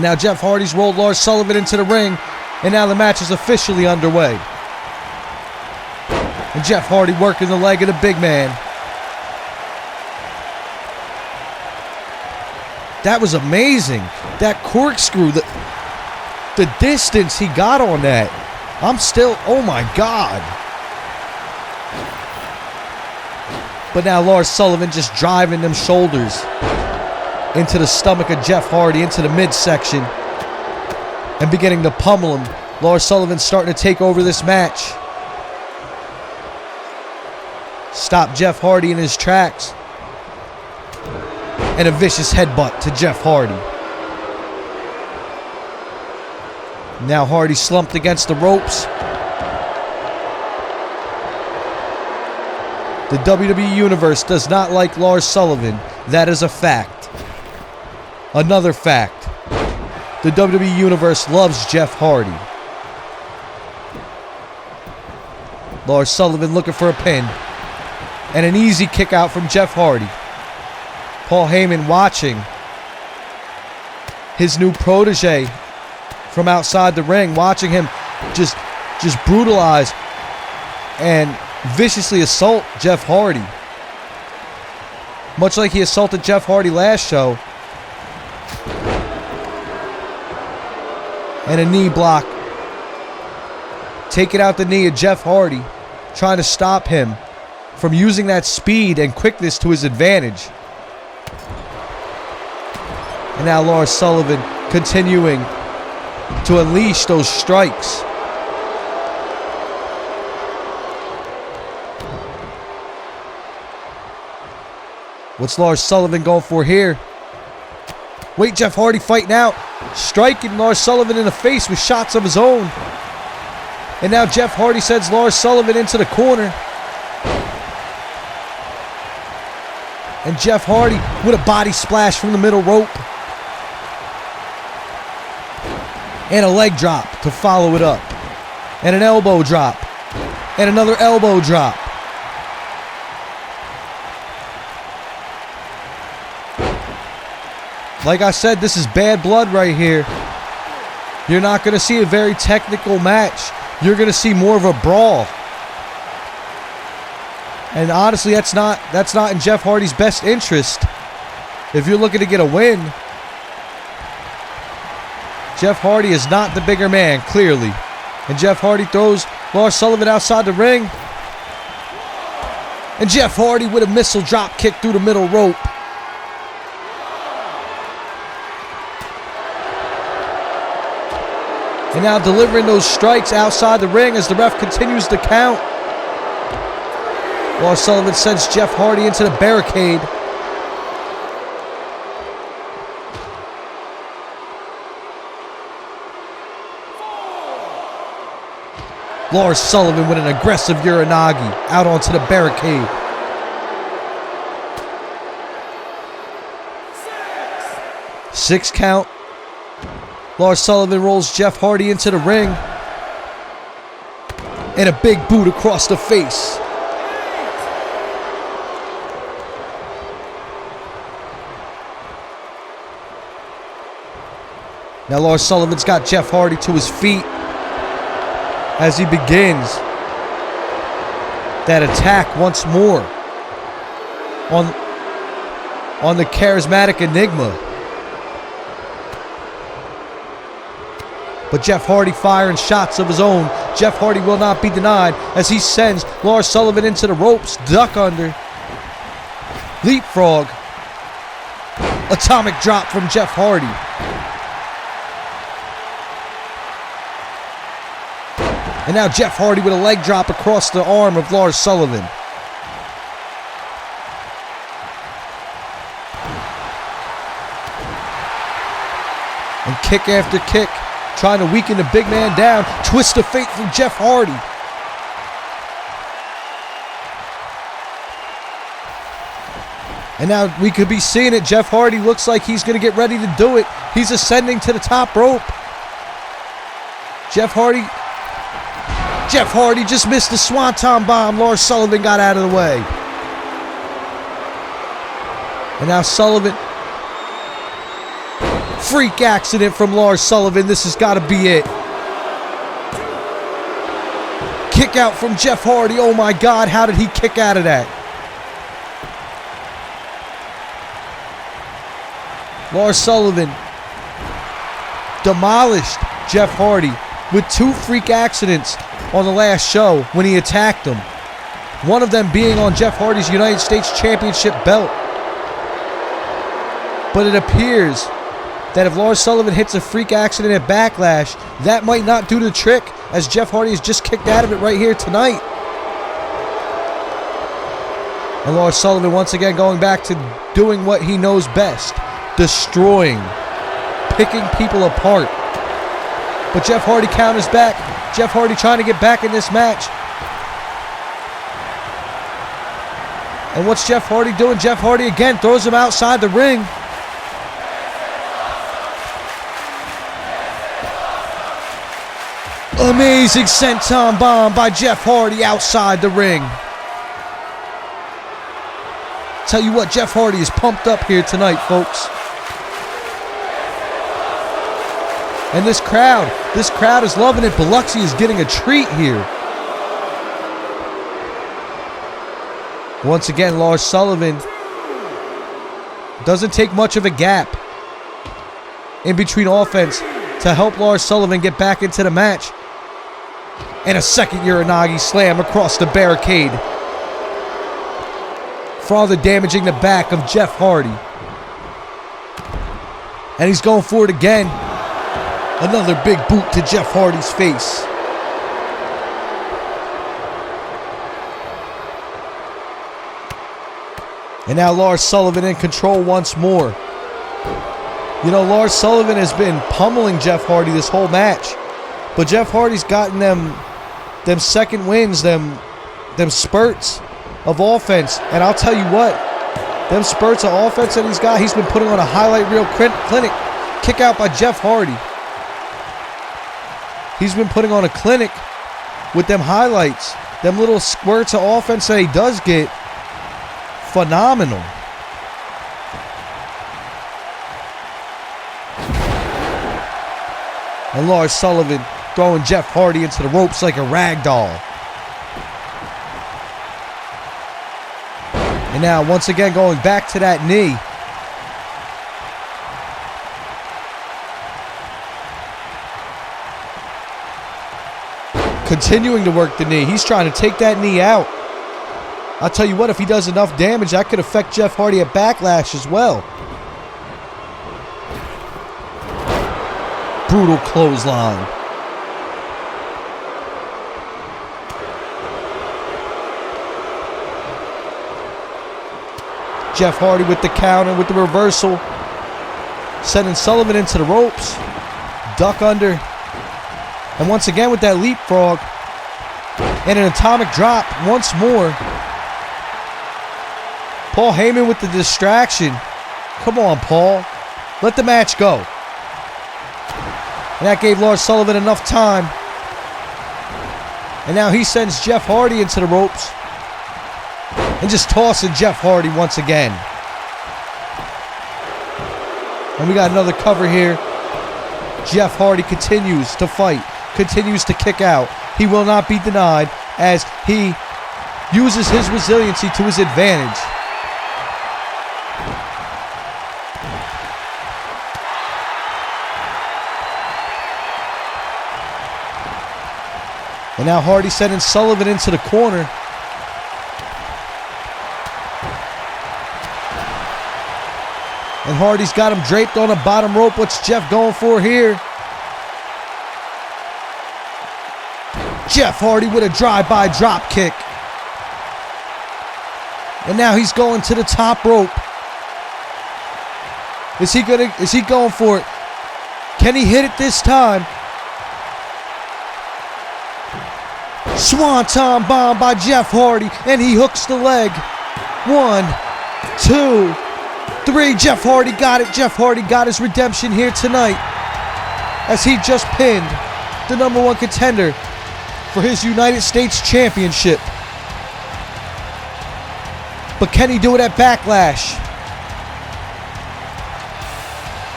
Now Jeff Hardy's rolled Lars Sullivan into the ring. And now the match is officially underway. And Jeff Hardy working the leg of the big man. That was amazing. That corkscrew, the distance he got on that. I'm still, oh my God. But now Lars Sullivan just driving them shoulders into the stomach of Jeff Hardy, into the midsection, and beginning to pummel him. Lars Sullivan starting to take over this match. Stop Jeff Hardy in his tracks. And a vicious headbutt to Jeff Hardy. Now Hardy slumped against the ropes. The WWE Universe does not like Lars Sullivan. That is a fact. Another fact. The WWE Universe loves Jeff Hardy. Lars Sullivan looking for a pin. And an easy kick out from Jeff Hardy. Paul Heyman watching his new protege from outside the ring, watching him just brutalize and viciously assault Jeff Hardy. Much like he assaulted Jeff Hardy last show. And a knee block. Taking out the knee of Jeff Hardy, trying to stop him from using that speed and quickness to his advantage. And now Lars Sullivan continuing to unleash those strikes. What's Lars Sullivan going for here? Wait, Jeff Hardy fighting out. Striking Lars Sullivan in the face with shots of his own. And now Jeff Hardy sends Lars Sullivan into the corner. And Jeff Hardy with a body splash from the middle rope. And a leg drop to follow it up. And an elbow drop. And another elbow drop. Like I said, this is bad blood right here. You're not going to see a very technical match. You're going to see more of a brawl. And honestly, that's not in Jeff Hardy's best interest. If you're looking to get a win, Jeff Hardy is not the bigger man, clearly. And Jeff Hardy throws Lars Sullivan outside the ring. And Jeff Hardy with a missile drop kick through the middle rope. And now delivering those strikes outside the ring as the ref continues to count. Lars Sullivan sends Jeff Hardy into the barricade. Lars Sullivan with an aggressive Uranagi out onto the barricade. Six count. Lars Sullivan rolls Jeff Hardy into the ring. And a big boot across the face. Now Lars Sullivan's got Jeff Hardy to his feet as he begins that attack once more on the charismatic Enigma. But Jeff Hardy firing shots of his own. Jeff Hardy will not be denied as he sends Lars Sullivan into the ropes. Duck under. Leapfrog. Atomic drop from Jeff Hardy. And now Jeff Hardy with a leg drop across the arm of Lars Sullivan. And kick after kick, trying to weaken the big man down. Twist of fate from Jeff Hardy. And now we could be seeing it. Jeff Hardy looks like he's going to get ready to do it. He's ascending to the top rope. Jeff Hardy just missed the swanton bomb. Lars Sullivan got out of the way. And now Sullivan. Freak accident from Lars Sullivan. This has got to be it. Kick out from Jeff Hardy. Oh my God, how did he kick out of that? Lars Sullivan demolished Jeff Hardy with 2 freak accidents on the last show when he attacked him. One of them being on Jeff Hardy's United States Championship belt. But it appears that if Lars Sullivan hits a freak accident at Backlash, that might not do the trick, as Jeff Hardy has just kicked out of it right here tonight. And Lars Sullivan once again going back to doing what he knows best. Destroying. Picking people apart. But Jeff Hardy counters back. Jeff Hardy trying to get back in this match. And what's Jeff Hardy doing? Jeff Hardy again throws him outside the ring. Amazing senton bomb by Jeff Hardy outside the ring. Tell you what, Jeff Hardy is pumped up here tonight, folks. And this crowd is loving it. Biloxi is getting a treat here. Once again, Lars Sullivan doesn't take much of a gap in between offense to help Lars Sullivan get back into the match. And a second Uranagi slam across the barricade, further damaging the back of Jeff Hardy. And he's going for it again. Another big boot to Jeff Hardy's face. And now Lars Sullivan in control once more. You know, Lars Sullivan has been pummeling Jeff Hardy this whole match. But Jeff Hardy's gotten them second wins, them spurts of offense. And I'll tell you what, them spurts of offense that he's been putting on a highlight reel clinic. Kick out by Jeff Hardy. He's been putting on a clinic with them highlights. Them little squirts of offense that he does get. Phenomenal. And Lars Sullivan throwing Jeff Hardy into the ropes like a rag doll. And now once again going back to that knee. Continuing to work the knee. He's trying to take that knee out. I'll tell you what, if he does enough damage, that could affect Jeff Hardy at Backlash as well. Brutal clothesline. Jeff Hardy with the counter, with the reversal. Sending Sullivan into the ropes. Duck under. And once again with that leapfrog. And an atomic drop once more. Paul Heyman with the distraction. Come on, Paul. Let the match go. And that gave Lars Sullivan enough time. And now he sends Jeff Hardy into the ropes. And just tossing Jeff Hardy once again. And we got another cover here. Jeff Hardy continues to fight. Continues to kick out. He will not be denied as he uses his resiliency to his advantage. And now Hardy sending Sullivan into the corner. And Hardy's got him draped on the bottom rope. What's Jeff going for here? Jeff Hardy with a drive-by drop kick. And now he's going to the top rope. Is he going for it? Can he hit it this time? Swanton bomb by Jeff Hardy, and he hooks the leg. 1, 2, 3. Jeff Hardy got it. Jeff Hardy got his redemption here tonight, as he just pinned the #1 contender for his United States Championship. But can he do it at Backlash?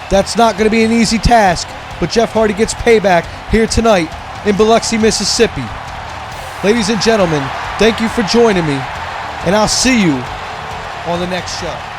That's not going to be an easy task, but Jeff Hardy gets payback here tonight in Biloxi, Mississippi. Ladies and gentlemen, thank you for joining me, and I'll see you on the next show.